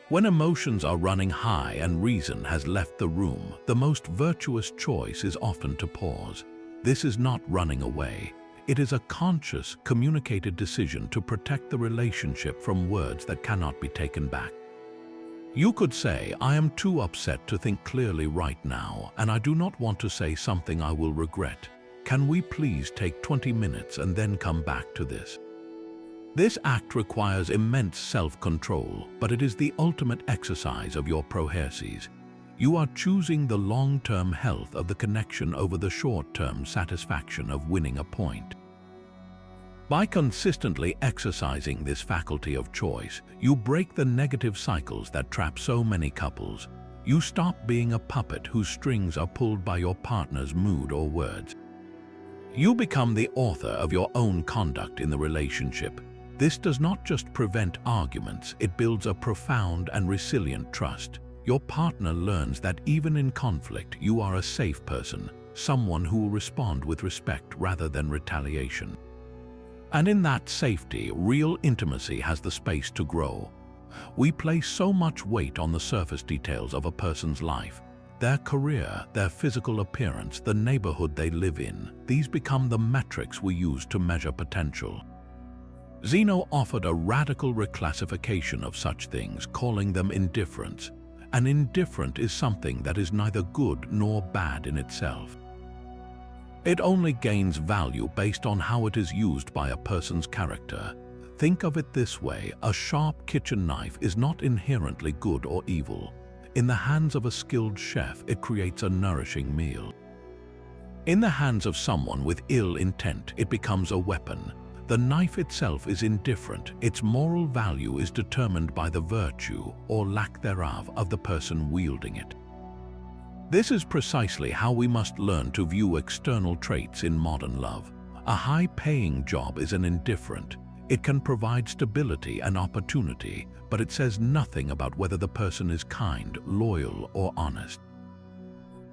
When emotions are running high and reason has left the room, the most virtuous choice is often to pause. This is not running away. It is a conscious, communicated decision to protect the relationship from words that cannot be taken back. You could say, "I am too upset to think clearly right now, and I do not want to say something I will regret. Can we please take 20 minutes and then come back to this? This act requires immense self-control, but it is the ultimate exercise of your proherses. You are choosing the long-term health of the connection over the short-term satisfaction of winning a point. By consistently exercising this faculty of choice, you break the negative cycles that trap so many couples. You stop being a puppet whose strings are pulled by your partner's mood or words. You become the author of your own conduct in the relationship. This does not just prevent arguments, it builds a profound and resilient trust. Your partner learns that even in conflict, you are a safe person, someone who will respond with respect rather than retaliation. And in that safety, real intimacy has the space to grow. We place so much weight on the surface details of a person's life. Their career, their physical appearance, the neighborhood they live in. These become the metrics we use to measure potential. Zeno offered a radical reclassification of such things, calling them indifference. An indifferent is something that is neither good nor bad in itself. It only gains value based on how it is used by a person's character. Think of it this way: a sharp kitchen knife is not inherently good or evil. In the hands of a skilled chef, it creates a nourishing meal. In the hands of someone with ill intent, it becomes a weapon. The knife itself is indifferent. Its moral value is determined by the virtue, or lack thereof, of the person wielding it. This is precisely how we must learn to view external traits in modern love. A high-paying job is an indifferent. It can provide stability and opportunity, but it says nothing about whether the person is kind, loyal, or honest.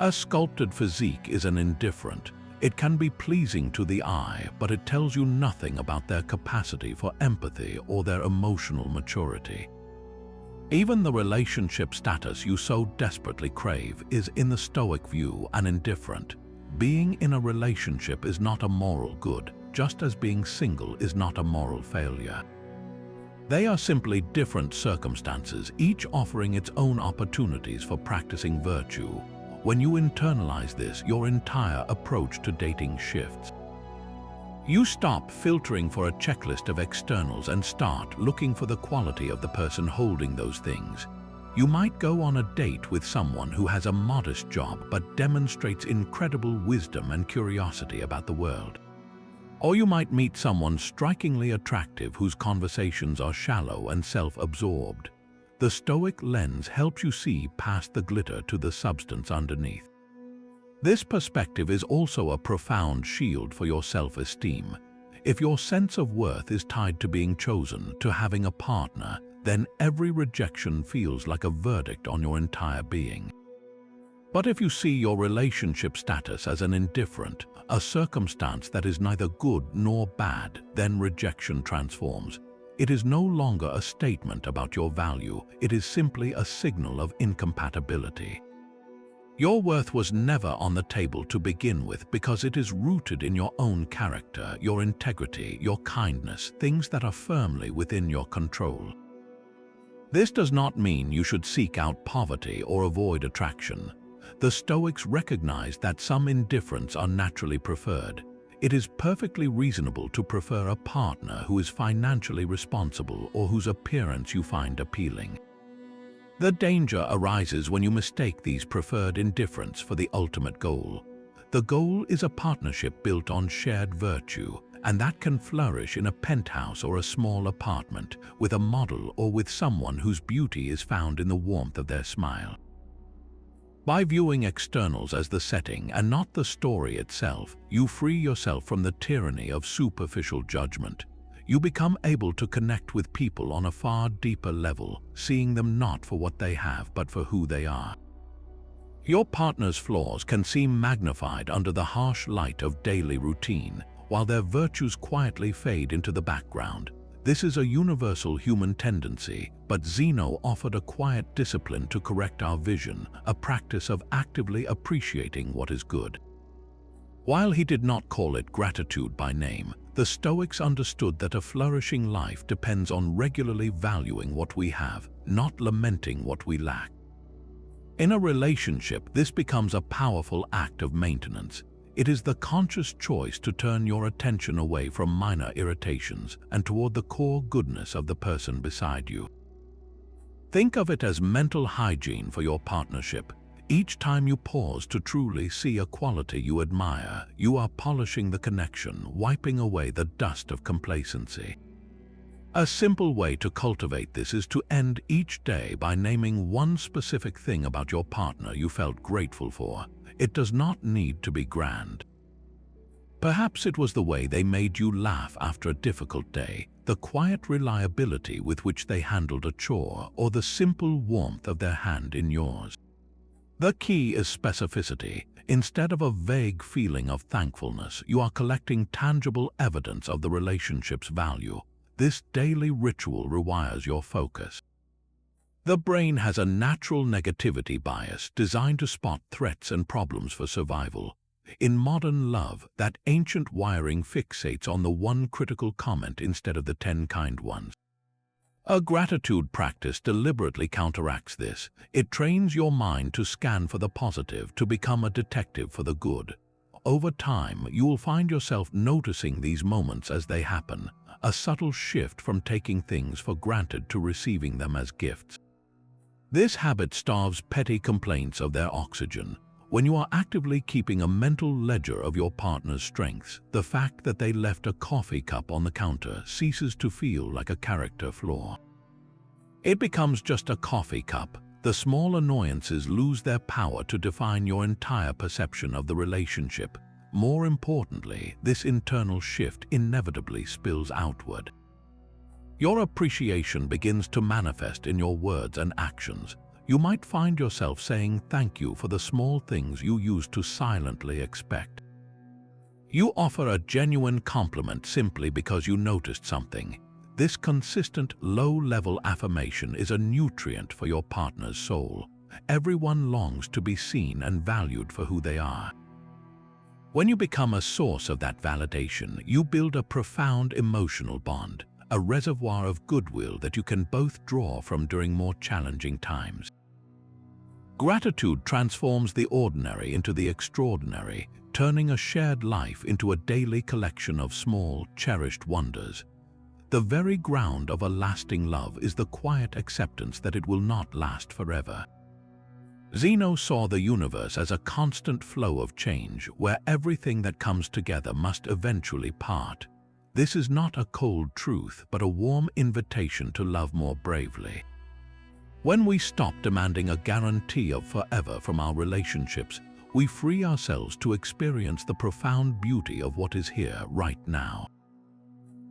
A sculpted physique is an indifferent. It can be pleasing to the eye, but it tells you nothing about their capacity for empathy or their emotional maturity. Even the relationship status you so desperately crave is, in the Stoic view, an indifferent. Being in a relationship is not a moral good, just as being single is not a moral failure. They are simply different circumstances, each offering its own opportunities for practicing virtue. When you internalize this, your entire approach to dating shifts. You stop filtering for a checklist of externals and start looking for the quality of the person holding those things. You might go on a date with someone who has a modest job but demonstrates incredible wisdom and curiosity about the world. Or you might meet someone strikingly attractive whose conversations are shallow and self-absorbed. The Stoic lens helps you see past the glitter to the substance underneath. This perspective is also a profound shield for your self-esteem. If your sense of worth is tied to being chosen, to having a partner, then every rejection feels like a verdict on your entire being. But if you see your relationship status as an indifferent, a circumstance that is neither good nor bad, then rejection transforms. It is no longer a statement about your value, it is simply a signal of incompatibility. Your worth was never on the table to begin with because it is rooted in your own character, your integrity, your kindness, things that are firmly within your control. This does not mean you should seek out poverty or avoid attraction. The Stoics recognize that some indifferents are naturally preferred. It is perfectly reasonable to prefer a partner who is financially responsible or whose appearance you find appealing. The danger arises when you mistake these preferred indifferents for the ultimate goal. The goal is a partnership built on shared virtue, and that can flourish in a penthouse or a small apartment, with a model or with someone whose beauty is found in the warmth of their smile. By viewing externals as the setting and not the story itself, you free yourself from the tyranny of superficial judgment. You become able to connect with people on a far deeper level, seeing them not for what they have but for who they are. Your partner's flaws can seem magnified under the harsh light of daily routine, while their virtues quietly fade into the background. This is a universal human tendency, but Zeno offered a quiet discipline to correct our vision, a practice of actively appreciating what is good. While he did not call it gratitude by name, the Stoics understood that a flourishing life depends on regularly valuing what we have, not lamenting what we lack. In a relationship, this becomes a powerful act of maintenance. It is the conscious choice to turn your attention away from minor irritations and toward the core goodness of the person beside you. Think of it as mental hygiene for your partnership. Each time you pause to truly see a quality you admire, you are polishing the connection, wiping away the dust of complacency. A simple way to cultivate this is to end each day by naming one specific thing about your partner you felt grateful for. It does not need to be grand. Perhaps it was the way they made you laugh after a difficult day, the quiet reliability with which they handled a chore, or the simple warmth of their hand in yours. The key is specificity. Instead of a vague feeling of thankfulness, you are collecting tangible evidence of the relationship's value. This daily ritual rewires your focus. The brain has a natural negativity bias designed to spot threats and problems for survival. In modern love, that ancient wiring fixates on the one critical comment instead of the 10 kind ones. A gratitude practice deliberately counteracts this. It trains your mind to scan for the positive, to become a detective for the good. Over time, you will find yourself noticing these moments as they happen, a subtle shift from taking things for granted to receiving them as gifts. This habit starves petty complaints of their oxygen. When you are actively keeping a mental ledger of your partner's strengths, the fact that they left a coffee cup on the counter ceases to feel like a character flaw. It becomes just a coffee cup. The small annoyances lose their power to define your entire perception of the relationship. More importantly, this internal shift inevitably spills outward. Your appreciation begins to manifest in your words and actions. You might find yourself saying thank you for the small things you used to silently expect. You offer a genuine compliment simply because you noticed something. This consistent, low-level affirmation is a nutrient for your partner's soul. Everyone longs to be seen and valued for who they are. When you become a source of that validation, you build a profound emotional bond, a reservoir of goodwill that you can both draw from during more challenging times. Gratitude transforms the ordinary into the extraordinary, turning a shared life into a daily collection of small, cherished wonders. The very ground of a lasting love is the quiet acceptance that it will not last forever. Zeno saw the universe as a constant flow of change, where everything that comes together must eventually part. This is not a cold truth, but a warm invitation to love more bravely. When we stop demanding a guarantee of forever from our relationships, we free ourselves to experience the profound beauty of what is here right now.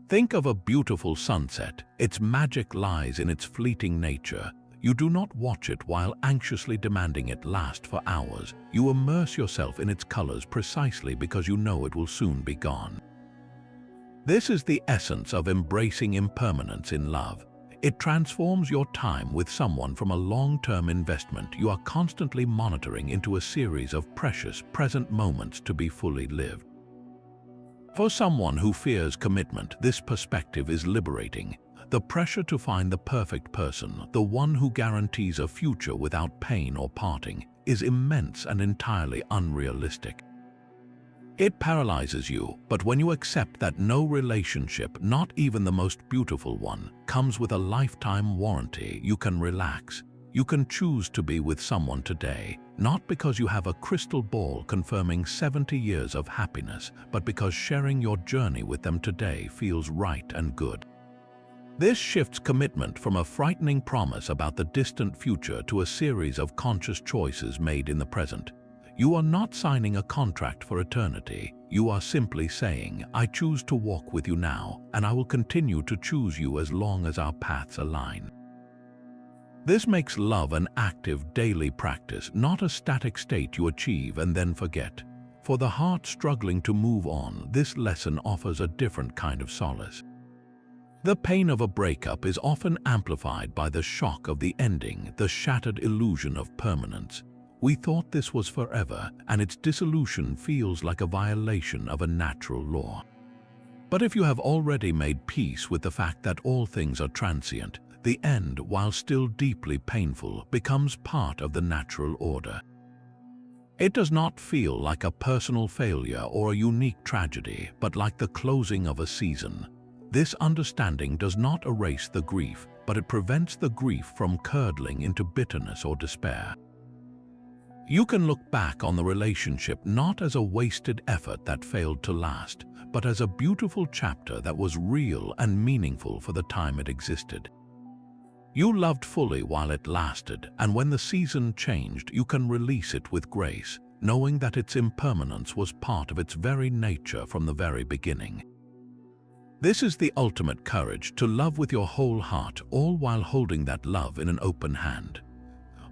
Think of a beautiful sunset. Its magic lies in its fleeting nature. You do not watch it while anxiously demanding it last for hours. You immerse yourself in its colors precisely because you know it will soon be gone. This is the essence of embracing impermanence in love. It transforms your time with someone from a long-term investment you are constantly monitoring into a series of precious present moments to be fully lived. For someone who fears commitment, this perspective is liberating. The pressure to find the perfect person, the one who guarantees a future without pain or parting, is immense and entirely unrealistic. It paralyzes you, but when you accept that no relationship, not even the most beautiful one, comes with a lifetime warranty, you can relax. You can choose to be with someone today, not because you have a crystal ball confirming 70 years of happiness, but because sharing your journey with them today feels right and good. This shifts commitment from a frightening promise about the distant future to a series of conscious choices made in the present. You are not signing a contract for eternity. You are simply saying, I choose to walk with you now, and I will continue to choose you as long as our paths align. This makes love an active daily practice, not a static state you achieve and then forget. For the heart struggling to move on, this lesson offers a different kind of solace. The pain of a breakup is often amplified by the shock of the ending, the shattered illusion of permanence. We thought this was forever, and its dissolution feels like a violation of a natural law. But if you have already made peace with the fact that all things are transient, the end, while still deeply painful, becomes part of the natural order. It does not feel like a personal failure or a unique tragedy, but like the closing of a season. This understanding does not erase the grief, but it prevents the grief from curdling into bitterness or despair. You can look back on the relationship not as a wasted effort that failed to last, but as a beautiful chapter that was real and meaningful for the time it existed. You loved fully while it lasted, and when the season changed, you can release it with grace, knowing that its impermanence was part of its very nature from the very beginning. This is the ultimate courage, to love with your whole heart, all while holding that love in an open hand.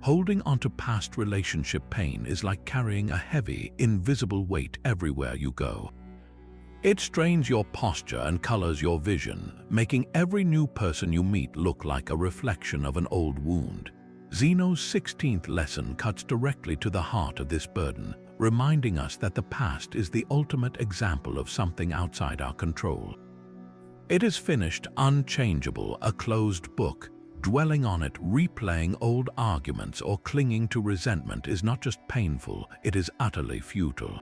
Holding onto past relationship pain is like carrying a heavy, invisible weight everywhere you go. It strains your posture and colors your vision, making every new person you meet look like a reflection of an old wound. Zeno's 16th lesson cuts directly to the heart of this burden, reminding us that the past is the ultimate example of something outside our control. It is finished, unchangeable, a closed book. Dwelling on it, replaying old arguments, or clinging to resentment is not just painful, it is utterly futile.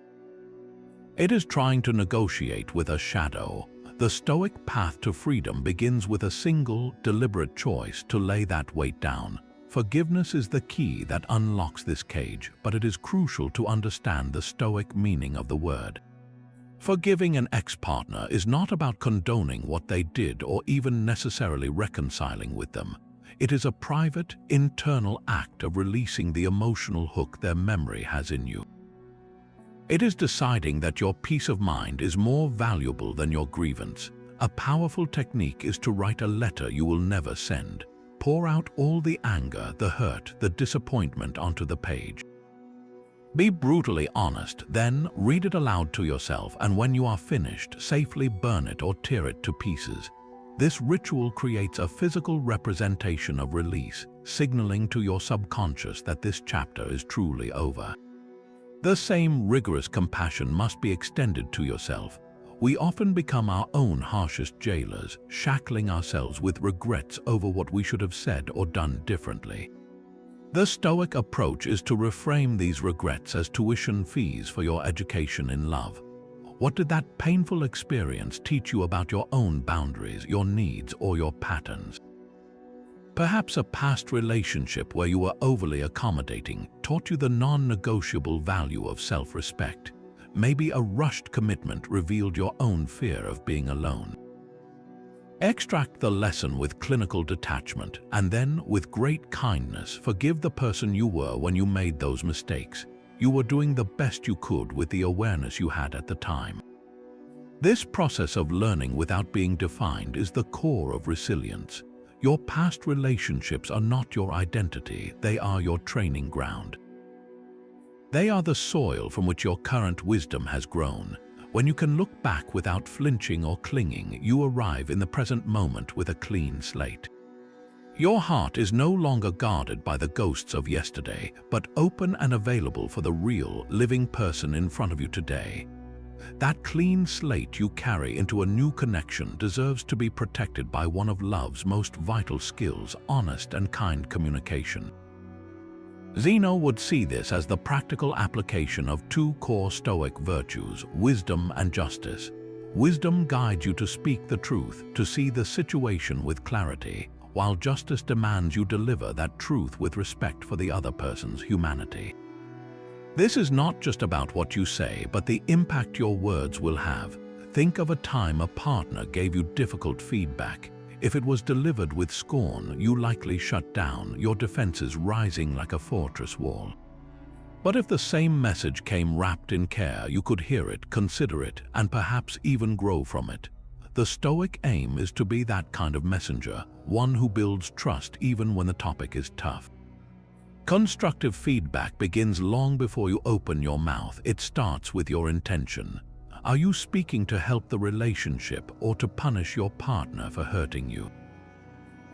It is trying to negotiate with a shadow. The Stoic path to freedom begins with a single, deliberate choice to lay that weight down. Forgiveness is the key that unlocks this cage, but it is crucial to understand the Stoic meaning of the word. Forgiving an ex-partner is not about condoning what they did or even necessarily reconciling with them. It is a private, internal act of releasing the emotional hook their memory has in you. It is deciding that your peace of mind is more valuable than your grievance. A powerful technique is to write a letter you will never send. Pour out all the anger, the hurt, the disappointment onto the page. Be brutally honest, then read it aloud to yourself, and when you are finished, safely burn it or tear it to pieces. This ritual creates a physical representation of release, signaling to your subconscious that this chapter is truly over. The same rigorous compassion must be extended to yourself. We often become our own harshest jailers, shackling ourselves with regrets over what we should have said or done differently. The Stoic approach is to reframe these regrets as tuition fees for your education in love. What did that painful experience teach you about your own boundaries, your needs, or your patterns? Perhaps a past relationship where you were overly accommodating taught you the non-negotiable value of self-respect. Maybe a rushed commitment revealed your own fear of being alone. Extract the lesson with clinical detachment, and then, with great kindness, forgive the person you were when you made those mistakes. You were doing the best you could with the awareness you had at the time. This process of learning without being defined is the core of resilience. Your past relationships are not your identity, they are your training ground. They are the soil from which your current wisdom has grown. When you can look back without flinching or clinging, you arrive in the present moment with a clean slate. Your heart is no longer guarded by the ghosts of yesterday, but open and available for the real, living person in front of you today. That clean slate you carry into a new connection deserves to be protected by one of love's most vital skills, honest and kind communication. Zeno would see this as the practical application of two core Stoic virtues, wisdom and justice. Wisdom guides you to speak the truth, to see the situation with clarity, while justice demands you deliver that truth with respect for the other person's humanity. This is not just about what you say, but the impact your words will have. Think of a time a partner gave you difficult feedback. If it was delivered with scorn, you likely shut down, your defenses rising like a fortress wall. But if the same message came wrapped in care, you could hear it, consider it, and perhaps even grow from it. The Stoic aim is to be that kind of messenger, one who builds trust even when the topic is tough. Constructive feedback begins long before you open your mouth. It starts with your intention. Are you speaking to help the relationship or to punish your partner for hurting you?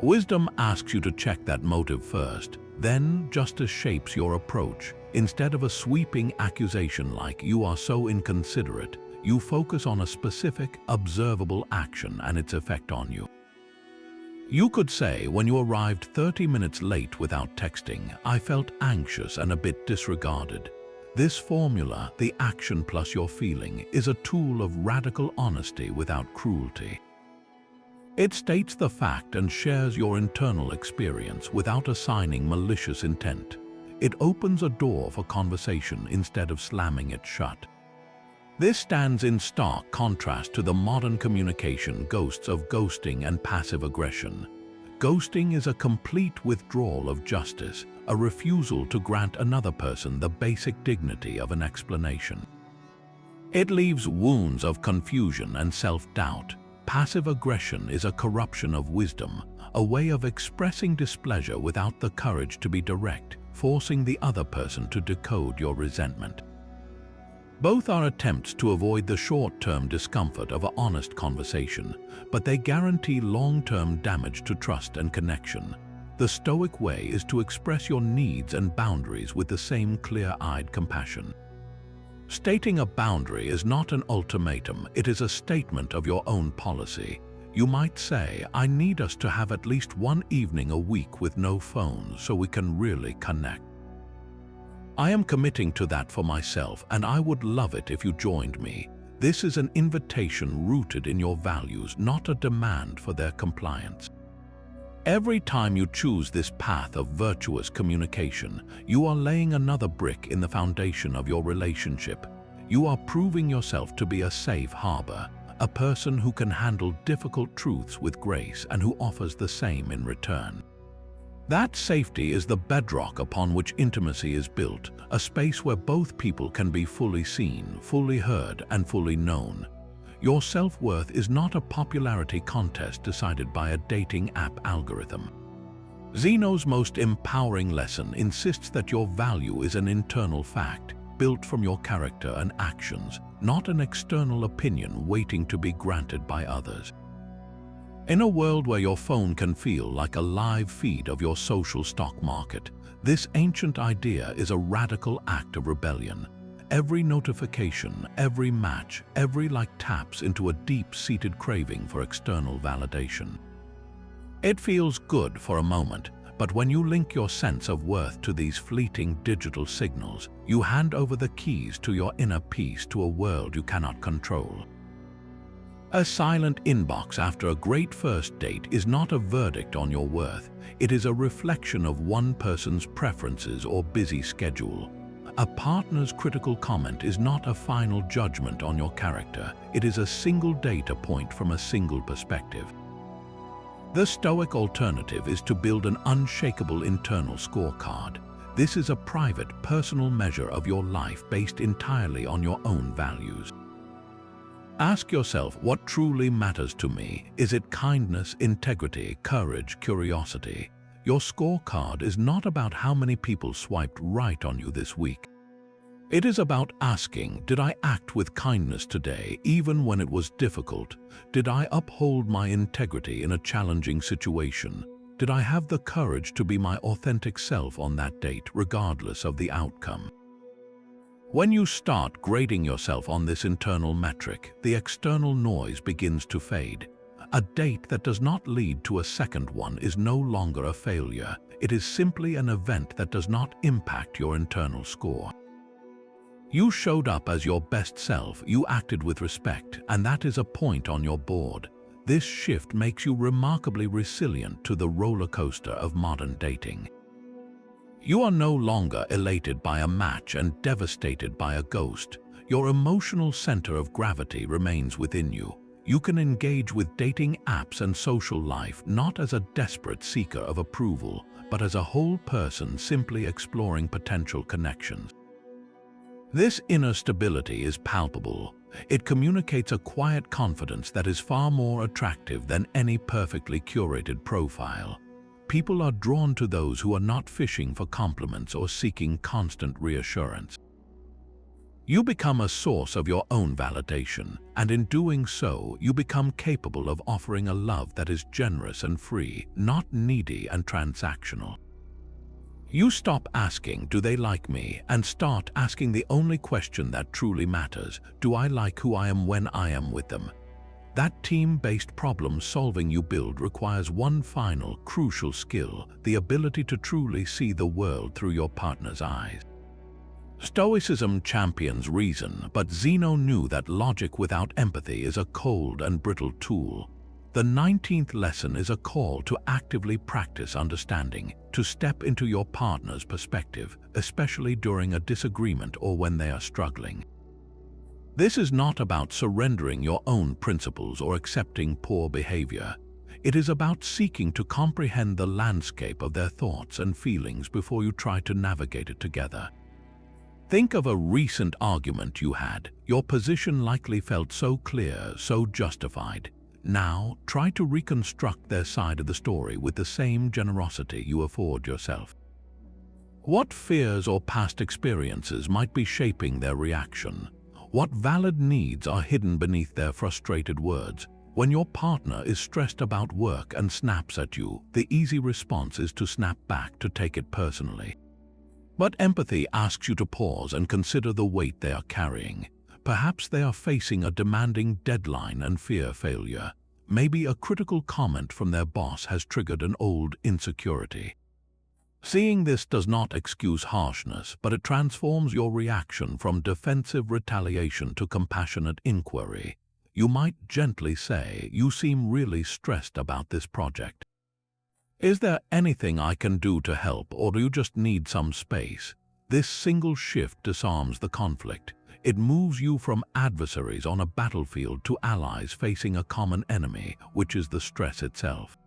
Wisdom asks you to check that motive first. Then justice shapes your approach. Instead of a sweeping accusation like "you are so inconsiderate," you focus on a specific, observable action and its effect on you. You could say, when you arrived 30 minutes late without texting, "I felt anxious and a bit disregarded." This formula, the action plus your feeling, is a tool of radical honesty without cruelty. It states the fact and shares your internal experience without assigning malicious intent. It opens a door for conversation instead of slamming it shut. This stands in stark contrast to the modern communication ghosts of ghosting and passive aggression. Ghosting is a complete withdrawal of justice, a refusal to grant another person the basic dignity of an explanation. It leaves wounds of confusion and self-doubt. Passive aggression is a corruption of wisdom, a way of expressing displeasure without the courage to be direct, forcing the other person to decode your resentment. Both are attempts to avoid the short-term discomfort of an honest conversation, but they guarantee long-term damage to trust and connection. The Stoic way is to express your needs and boundaries with the same clear-eyed compassion. Stating a boundary is not an ultimatum, it is a statement of your own policy. You might say, I need us to have at least one evening a week with no phones so we can really connect. I am committing to that for myself, and I would love it if you joined me. This is an invitation rooted in your values, not a demand for their compliance. Every time you choose this path of virtuous communication, you are laying another brick in the foundation of your relationship. You are proving yourself to be a safe harbor, a person who can handle difficult truths with grace and who offers the same in return. That safety is the bedrock upon which intimacy is built, a space where both people can be fully seen, fully heard, and fully known. Your self-worth is not a popularity contest decided by a dating app algorithm. Zeno's most empowering lesson insists that your value is an internal fact, built from your character and actions, not an external opinion waiting to be granted by others. In a world where your phone can feel like a live feed of your social stock market, this ancient idea is a radical act of rebellion. Every notification, every match, every like taps into a deep-seated craving for external validation. It feels good for a moment, but when you link your sense of worth to these fleeting digital signals, you hand over the keys to your inner peace to a world you cannot control. A silent inbox after a great first date is not a verdict on your worth. It is a reflection of one person's preferences or busy schedule. A partner's critical comment is not a final judgment on your character. It is a single data point from a single perspective. The Stoic alternative is to build an unshakable internal scorecard. This is a private, personal measure of your life based entirely on your own values. Ask yourself what truly matters to me. Is it kindness, integrity, courage, curiosity? Your scorecard is not about how many people swiped right on you this week. It is about asking, did I act with kindness today, even when it was difficult? Did I uphold my integrity in a challenging situation? Did I have the courage to be my authentic self on that date, regardless of the outcome? When you start grading yourself on this internal metric, the external noise begins to fade. A date that does not lead to a second one is no longer a failure. It is simply an event that does not impact your internal score. You showed up as your best self, you acted with respect, and that is a point on your board. This shift makes you remarkably resilient to the roller coaster of modern dating. You are no longer elated by a match and devastated by a ghost. Your emotional center of gravity remains within you. You can engage with dating apps and social life not as a desperate seeker of approval, but as a whole person simply exploring potential connections. This inner stability is palpable. It communicates a quiet confidence that is far more attractive than any perfectly curated profile. People are drawn to those who are not fishing for compliments or seeking constant reassurance. You become a source of your own validation, and in doing so, you become capable of offering a love that is generous and free, not needy and transactional. You stop asking, do they like me, and start asking the only question that truly matters, do I like who I am when I am with them? That team-based problem-solving you build requires one final, crucial skill, the ability to truly see the world through your partner's eyes. Stoicism champions reason, but Zeno knew that logic without empathy is a cold and brittle tool. The 19th lesson is a call to actively practice understanding, to step into your partner's perspective, especially during a disagreement or when they are struggling. This is not about surrendering your own principles or accepting poor behavior. It is about seeking to comprehend the landscape of their thoughts and feelings before you try to navigate it together. Think of a recent argument you had. Your position likely felt so clear, so justified. Now, try to reconstruct their side of the story with the same generosity you afford yourself. What fears or past experiences might be shaping their reaction? What valid needs are hidden beneath their frustrated words? When your partner is stressed about work and snaps at you, the easy response is to snap back, to take it personally. But empathy asks you to pause and consider the weight they are carrying. Perhaps they are facing a demanding deadline and fear failure. Maybe a critical comment from their boss has triggered an old insecurity. Seeing this does not excuse harshness, but it transforms your reaction from defensive retaliation to compassionate inquiry. You might gently say, "You seem really stressed about this project. Is there anything I can do to help, or do you just need some space?" This single shift disarms the conflict. It moves you from adversaries on a battlefield to allies facing a common enemy, which is the stress itself.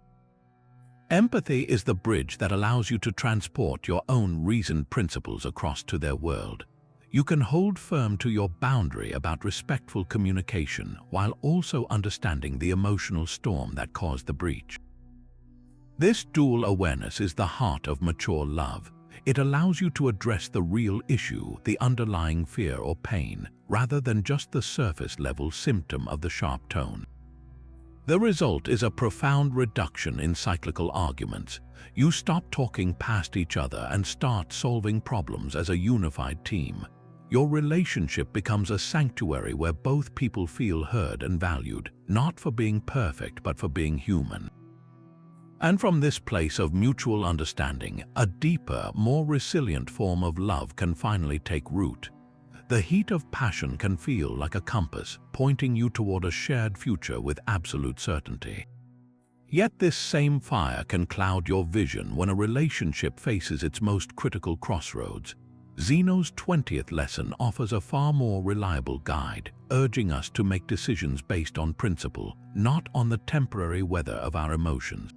Empathy is the bridge that allows you to transport your own reasoned principles across to their world. You can hold firm to your boundary about respectful communication while also understanding the emotional storm that caused the breach. This dual awareness is the heart of mature love. It allows you to address the real issue, the underlying fear or pain, rather than just the surface-level symptom of the sharp tone. The result is a profound reduction in cyclical arguments. You stop talking past each other and start solving problems as a unified team. Your relationship becomes a sanctuary where both people feel heard and valued, not for being perfect, but for being human. And from this place of mutual understanding, a deeper, more resilient form of love can finally take root. The heat of passion can feel like a compass, pointing you toward a shared future with absolute certainty. Yet this same fire can cloud your vision when a relationship faces its most critical crossroads. Zeno's 20th lesson offers a far more reliable guide, urging us to make decisions based on principle, not on the temporary weather of our emotions.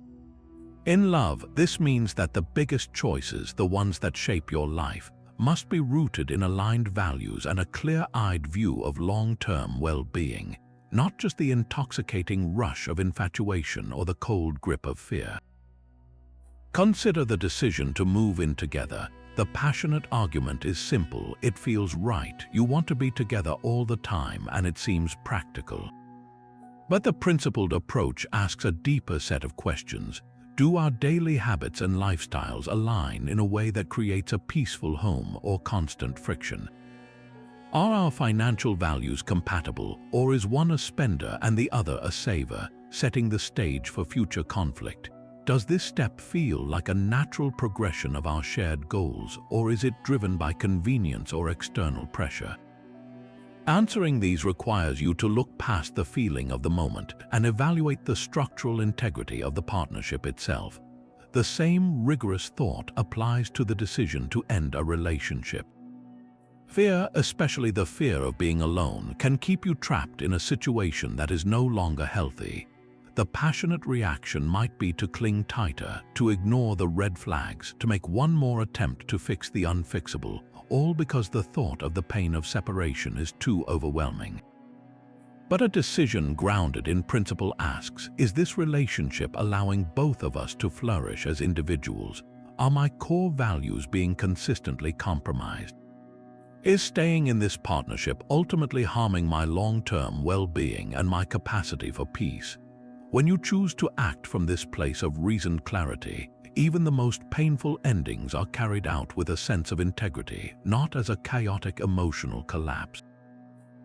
In love, this means that the biggest choices, the ones that shape your life, must be rooted in aligned values and a clear-eyed view of long-term well-being, not just the intoxicating rush of infatuation or the cold grip of fear. Consider the decision to move in together. The passionate argument is simple, it feels right, you want to be together all the time, and it seems practical. But the principled approach asks a deeper set of questions. Do our daily habits and lifestyles align in a way that creates a peaceful home or constant friction? Are our financial values compatible, or is one a spender and the other a saver, setting the stage for future conflict? Does this step feel like a natural progression of our shared goals, or is it driven by convenience or external pressure? Answering these requires you to look past the feeling of the moment and evaluate the structural integrity of the partnership itself. The same rigorous thought applies to the decision to end a relationship. Fear, especially the fear of being alone, can keep you trapped in a situation that is no longer healthy. The passionate reaction might be to cling tighter, to ignore the red flags, to make one more attempt to fix the unfixable, all because the thought of the pain of separation is too overwhelming. But a decision grounded in principle asks, is this relationship allowing both of us to flourish as individuals? Are my core values being consistently compromised? Is staying in this partnership ultimately harming my long-term well-being and my capacity for peace? When you choose to act from this place of reasoned clarity, even the most painful endings are carried out with a sense of integrity, not as a chaotic emotional collapse.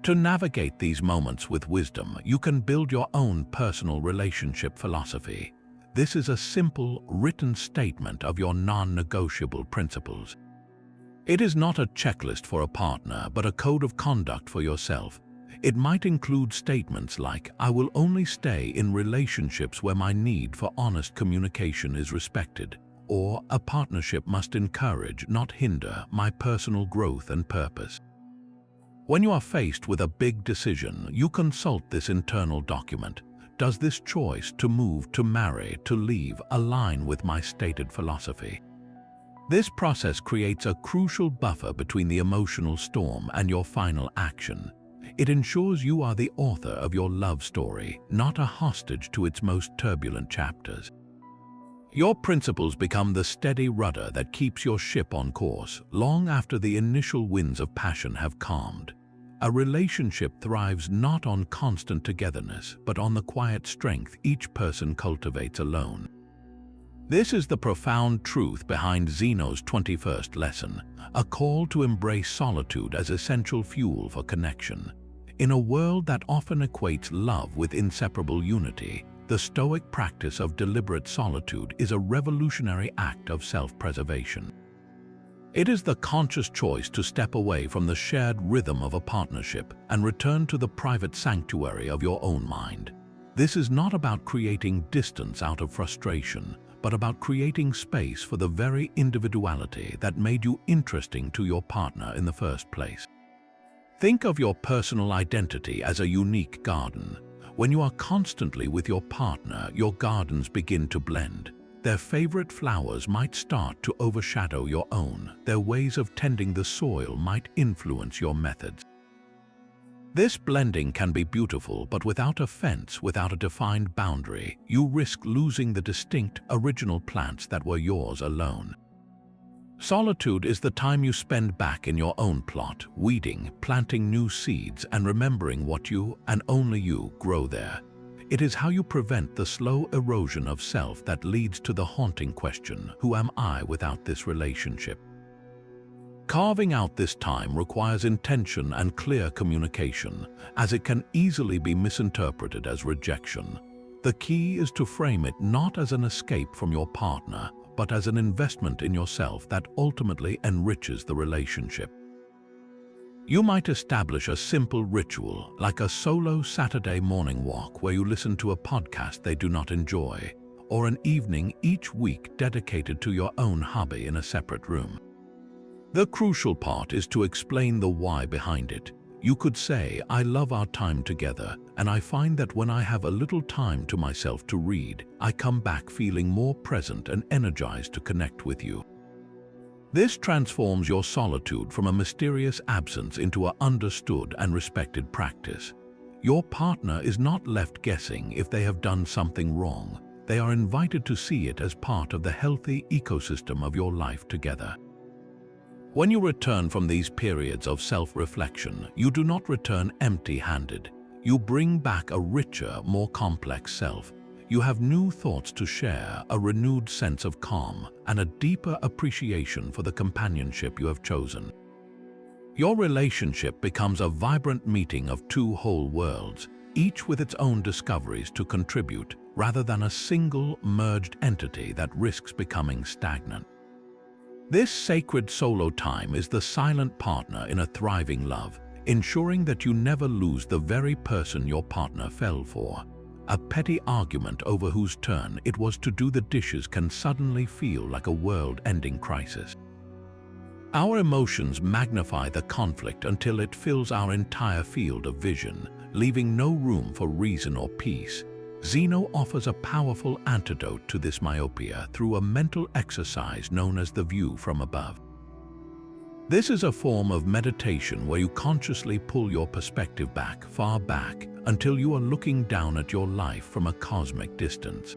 To navigate these moments with wisdom, you can build your own personal relationship philosophy. This is a simple, written statement of your non-negotiable principles. It is not a checklist for a partner, but a code of conduct for yourself. It might include statements like, "I will only stay in relationships where my need for honest communication is respected," or "A partnership must encourage, not hinder, my personal growth and purpose." When you are faced with a big decision, you consult this internal document. Does this choice to move, to marry, to leave align with my stated philosophy? This process creates a crucial buffer between the emotional storm and your final action. It ensures you are the author of your love story, not a hostage to its most turbulent chapters. Your principles become the steady rudder that keeps your ship on course long after the initial winds of passion have calmed. A relationship thrives not on constant togetherness, but on the quiet strength each person cultivates alone. This is the profound truth behind Zeno's 21st lesson, a call to embrace solitude as essential fuel for connection. In a world that often equates love with inseparable unity, the Stoic practice of deliberate solitude is a revolutionary act of self-preservation. It is the conscious choice to step away from the shared rhythm of a partnership and return to the private sanctuary of your own mind. This is not about creating distance out of frustration, but about creating space for the very individuality that made you interesting to your partner in the first place. Think of your personal identity as a unique garden. When you are constantly with your partner, your gardens begin to blend. Their favorite flowers might start to overshadow your own. Their ways of tending the soil might influence your methods. This blending can be beautiful, but without a fence, without a defined boundary, you risk losing the distinct, original plants that were yours alone. Solitude is the time you spend back in your own plot, weeding, planting new seeds, and remembering what you, and only you, grow there. It is how you prevent the slow erosion of self that leads to the haunting question, who am I without this relationship? Carving out this time requires intention and clear communication, as it can easily be misinterpreted as rejection. The key is to frame it not as an escape from your partner, but as an investment in yourself that ultimately enriches the relationship. You might establish a simple ritual, like a solo Saturday morning walk where you listen to a podcast they do not enjoy, or an evening each week dedicated to your own hobby in a separate room. The crucial part is to explain the why behind it. You could say, "I love our time together, and I find that when I have a little time to myself to read, I come back feeling more present and energized to connect with you." This transforms your solitude from a mysterious absence into an understood and respected practice. Your partner is not left guessing if they have done something wrong. They are invited to see it as part of the healthy ecosystem of your life together. When you return from these periods of self-reflection, you do not return empty-handed. You bring back a richer, more complex self. You have new thoughts to share, a renewed sense of calm, and a deeper appreciation for the companionship you have chosen. Your relationship becomes a vibrant meeting of two whole worlds, each with its own discoveries to contribute, rather than a single, merged entity that risks becoming stagnant. This sacred solo time is the silent partner in a thriving love, ensuring that you never lose the very person your partner fell for. A petty argument over whose turn it was to do the dishes can suddenly feel like a world-ending crisis. Our emotions magnify the conflict until it fills our entire field of vision, leaving no room for reason or peace. Zeno offers a powerful antidote to this myopia through a mental exercise known as the view from above. This is a form of meditation where you consciously pull your perspective back, far back, until you are looking down at your life from a cosmic distance.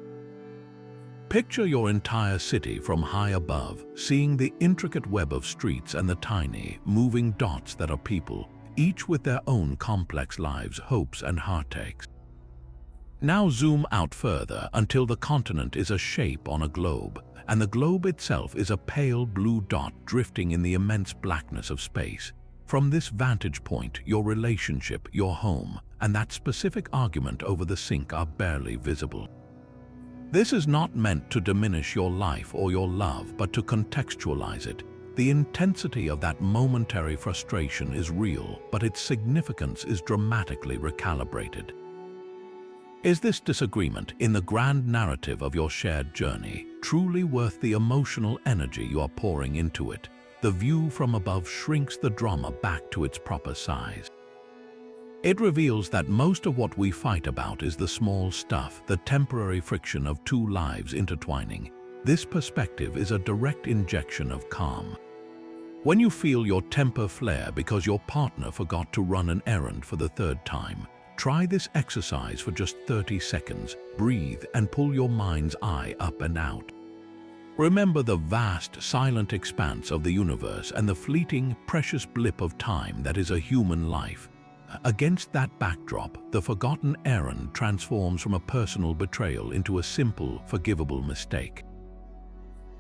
Picture your entire city from high above, seeing the intricate web of streets and the tiny, moving dots that are people, each with their own complex lives, hopes, and heartaches. Now zoom out further until the continent is a shape on a globe, and the globe itself is a pale blue dot drifting in the immense blackness of space. From this vantage point, your relationship, your home, and that specific argument over the sink are barely visible. This is not meant to diminish your life or your love, but to contextualize it. The intensity of that momentary frustration is real, but its significance is dramatically recalibrated. Is this disagreement, in the grand narrative of your shared journey, truly worth the emotional energy you are pouring into it? The view from above shrinks the drama back to its proper size. It reveals that most of what we fight about is the small stuff, the temporary friction of two lives intertwining. This perspective is a direct injection of calm. When you feel your temper flare because your partner forgot to run an errand for the third time, try this exercise for just 30 seconds. Breathe and pull your mind's eye up and out. Remember the vast, silent expanse of the universe and the fleeting, precious blip of time that is a human life. Against that backdrop, the forgotten errand transforms from a personal betrayal into a simple, forgivable mistake.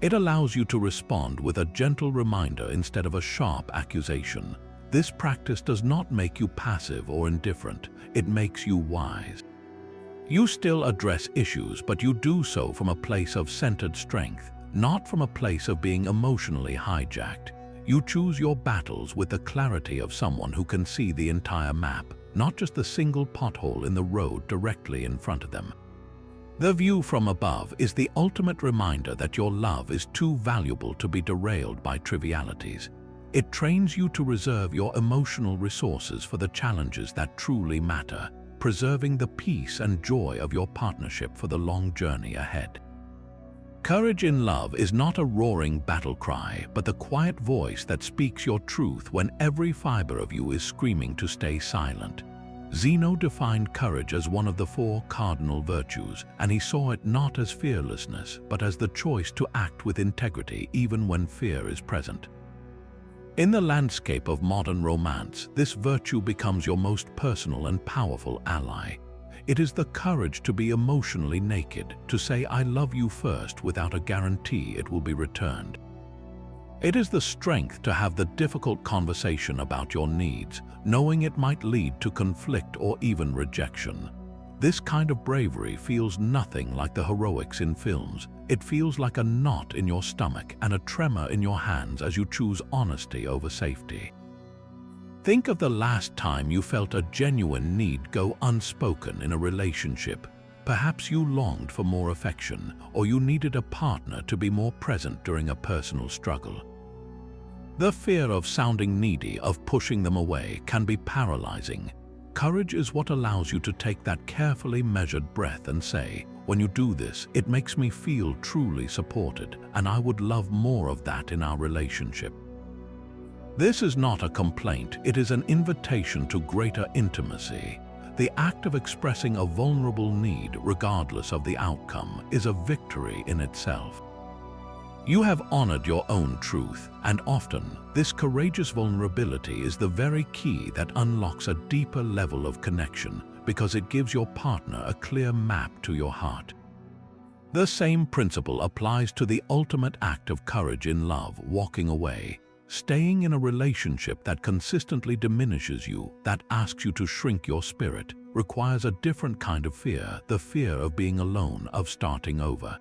It allows you to respond with a gentle reminder instead of a sharp accusation. This practice does not make you passive or indifferent, it makes you wise. You still address issues, but you do so from a place of centered strength, not from a place of being emotionally hijacked. You choose your battles with the clarity of someone who can see the entire map, not just the single pothole in the road directly in front of them. The view from above is the ultimate reminder that your love is too valuable to be derailed by trivialities. It trains you to reserve your emotional resources for the challenges that truly matter, preserving the peace and joy of your partnership for the long journey ahead. Courage in love is not a roaring battle cry, but the quiet voice that speaks your truth when every fiber of you is screaming to stay silent. Zeno defined courage as one of the 4 cardinal virtues, and he saw it not as fearlessness, but as the choice to act with integrity even when fear is present. In the landscape of modern romance, this virtue becomes your most personal and powerful ally. It is the courage to be emotionally naked, to say "I love you" first without a guarantee it will be returned. It is the strength to have the difficult conversation about your needs, knowing it might lead to conflict or even rejection. This kind of bravery feels nothing like the heroics in films. It feels like a knot in your stomach and a tremor in your hands as you choose honesty over safety. Think of the last time you felt a genuine need go unspoken in a relationship. Perhaps you longed for more affection, or you needed a partner to be more present during a personal struggle. The fear of sounding needy, of pushing them away, can be paralyzing. Courage is what allows you to take that carefully measured breath and say, "When you do this, it makes me feel truly supported, and I would love more of that in our relationship." This is not a complaint, it is an invitation to greater intimacy. The act of expressing a vulnerable need, regardless of the outcome, is a victory in itself. You have honored your own truth, and often, this courageous vulnerability is the very key that unlocks a deeper level of connection, because it gives your partner a clear map to your heart. The same principle applies to the ultimate act of courage in love: walking away. Staying in a relationship that consistently diminishes you, that asks you to shrink your spirit, requires a different kind of fear, the fear of being alone, of starting over.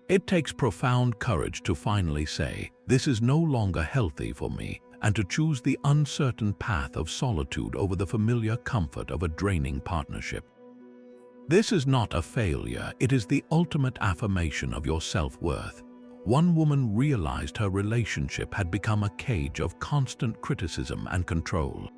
It takes profound courage to finally say, "This is no longer healthy for me," and to choose the uncertain path of solitude over the familiar comfort of a draining partnership. This is not a failure, it is the ultimate affirmation of your self-worth. One woman realized her relationship had become a cage of constant criticism and control.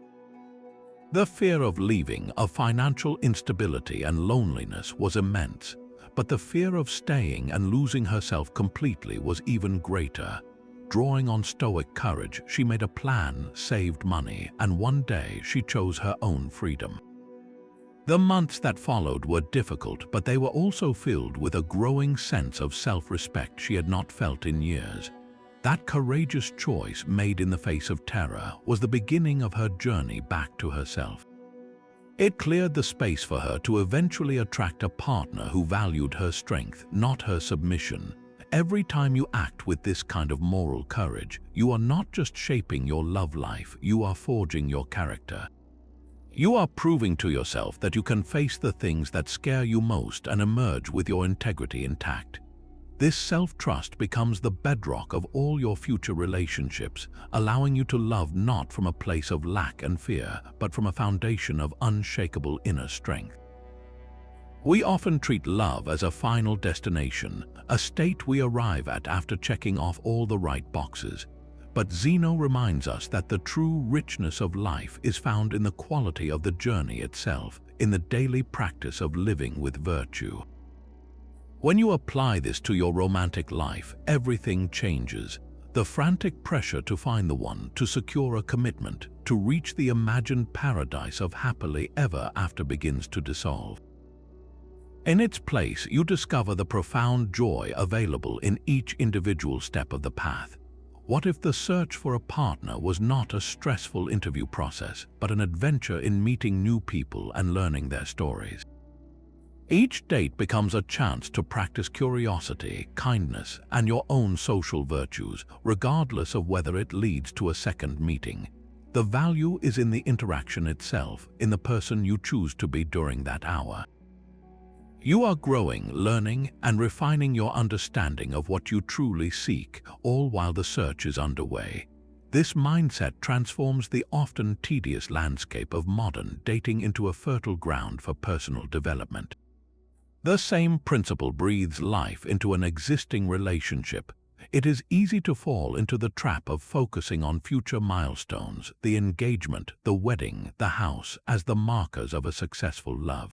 The fear of leaving, of financial instability and loneliness was immense, but the fear of staying and losing herself completely was even greater. Drawing on Stoic courage, she made a plan, saved money, and one day she chose her own freedom. The months that followed were difficult, but they were also filled with a growing sense of self-respect she had not felt in years. That courageous choice, made in the face of terror, was the beginning of her journey back to herself. It cleared the space for her to eventually attract a partner who valued her strength, not her submission. Every time you act with this kind of moral courage, you are not just shaping your love life, you are forging your character. You are proving to yourself that you can face the things that scare you most and emerge with your integrity intact. This self-trust becomes the bedrock of all your future relationships, allowing you to love not from a place of lack and fear, but from a foundation of unshakable inner strength. We often treat love as a final destination, a state we arrive at after checking off all the right boxes. But Zeno reminds us that the true richness of life is found in the quality of the journey itself, in the daily practice of living with virtue. When you apply this to your romantic life, everything changes. The frantic pressure to find the one, to secure a commitment, to reach the imagined paradise of happily ever after begins to dissolve. In its place, you discover the profound joy available in each individual step of the path. What if the search for a partner was not a stressful interview process, but an adventure in meeting new people and learning their stories? Each date becomes a chance to practice curiosity, kindness, and your own social virtues, regardless of whether it leads to a second meeting. The value is in the interaction itself, in the person you choose to be during that hour. You are growing, learning, and refining your understanding of what you truly seek, all while the search is underway. This mindset transforms the often tedious landscape of modern dating into a fertile ground for personal development. The same principle breathes life into an existing relationship. It is easy to fall into the trap of focusing on future milestones, the engagement, the wedding, the house, as the markers of a successful love.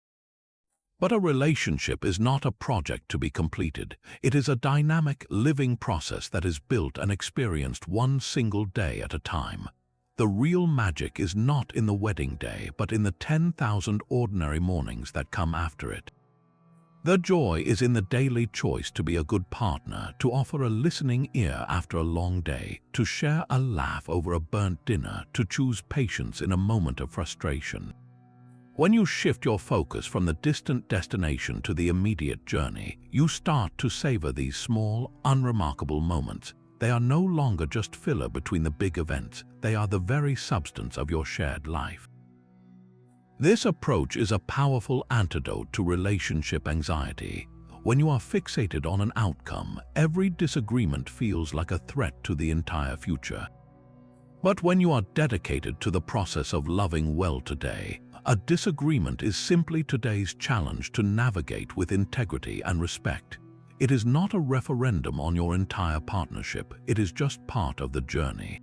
But a relationship is not a project to be completed. It is a dynamic, living process that is built and experienced one single day at a time. The real magic is not in the wedding day, but in the 10,000 ordinary mornings that come after it. The joy is in the daily choice to be a good partner, to offer a listening ear after a long day, to share a laugh over a burnt dinner, to choose patience in a moment of frustration. When you shift your focus from the distant destination to the immediate journey, you start to savor these small, unremarkable moments. They are no longer just filler between the big events. They are the very substance of your shared life. This approach is a powerful antidote to relationship anxiety. When you are fixated on an outcome, every disagreement feels like a threat to the entire future. But when you are dedicated to the process of loving well today, a disagreement is simply today's challenge to navigate with integrity and respect. It is not a referendum on your entire partnership, it is just part of the journey.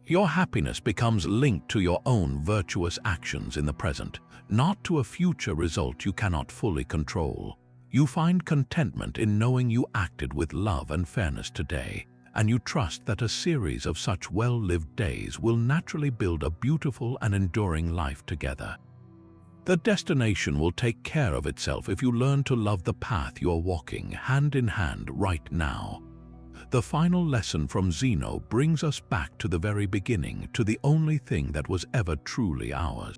Your happiness becomes linked to your own virtuous actions in the present, not to a future result you cannot fully control. You find contentment in knowing you acted with love and fairness today, and you trust that a series of such well-lived days will naturally build a beautiful and enduring life together. The destination will take care of itself if you learn to love the path you are walking hand in hand right now. The final lesson from Zeno brings us back to the very beginning, to the only thing that was ever truly ours.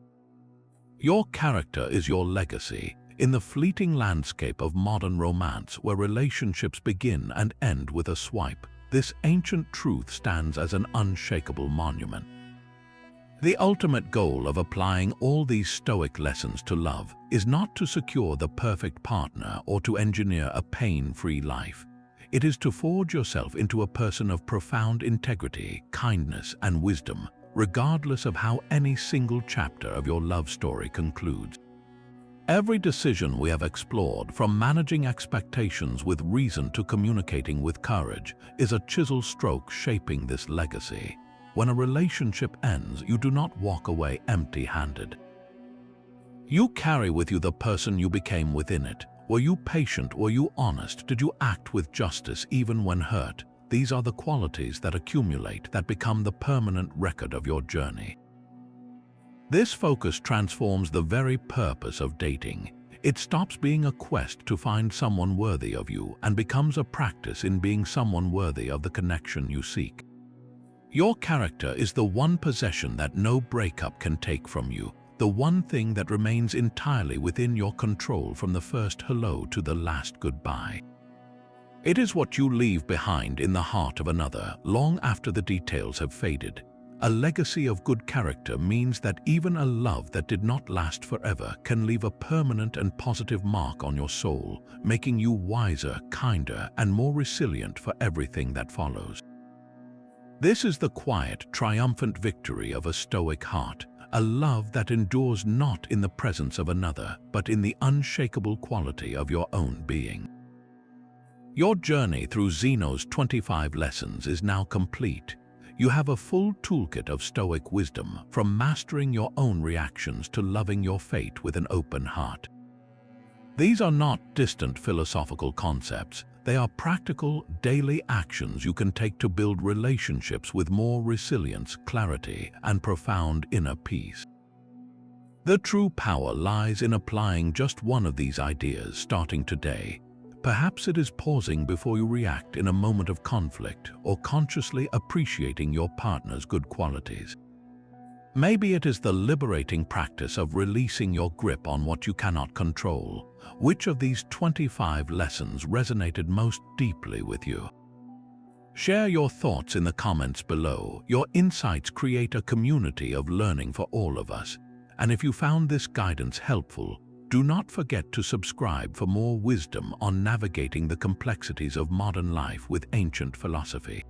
Your character is your legacy. In the fleeting landscape of modern romance, where relationships begin and end with a swipe, this ancient truth stands as an unshakable monument. The ultimate goal of applying all these Stoic lessons to love is not to secure the perfect partner or to engineer a pain-free life. It is to forge yourself into a person of profound integrity, kindness, and wisdom, regardless of how any single chapter of your love story concludes. Every decision we have explored, from managing expectations with reason to communicating with courage, is a chisel stroke shaping this legacy. When a relationship ends, you do not walk away empty-handed. You carry with you the person you became within it. Were you patient? Were you honest? Did you act with justice even when hurt? These are the qualities that accumulate, that become the permanent record of your journey. This focus transforms the very purpose of dating. It stops being a quest to find someone worthy of you and becomes a practice in being someone worthy of the connection you seek. Your character is the one possession that no breakup can take from you, the one thing that remains entirely within your control from the first hello to the last goodbye. It is what you leave behind in the heart of another long after the details have faded. A legacy of good character means that even a love that did not last forever can leave a permanent and positive mark on your soul, making you wiser, kinder, and more resilient for everything that follows. This is the quiet, triumphant victory of a Stoic heart, a love that endures not in the presence of another, but in the unshakable quality of your own being. Your journey through Zeno's 25 lessons is now complete. You have a full toolkit of Stoic wisdom, from mastering your own reactions to loving your fate with an open heart. These are not distant philosophical concepts. They are practical, daily actions you can take to build relationships with more resilience, clarity, and profound inner peace. The true power lies in applying just one of these ideas starting today. Perhaps it is pausing before you react in a moment of conflict, or consciously appreciating your partner's good qualities. Maybe it is the liberating practice of releasing your grip on what you cannot control. Which of these 25 lessons resonated most deeply with you? Share your thoughts in the comments below. Your insights create a community of learning for all of us. And if you found this guidance helpful, do not forget to subscribe for more wisdom on navigating the complexities of modern life with ancient philosophy.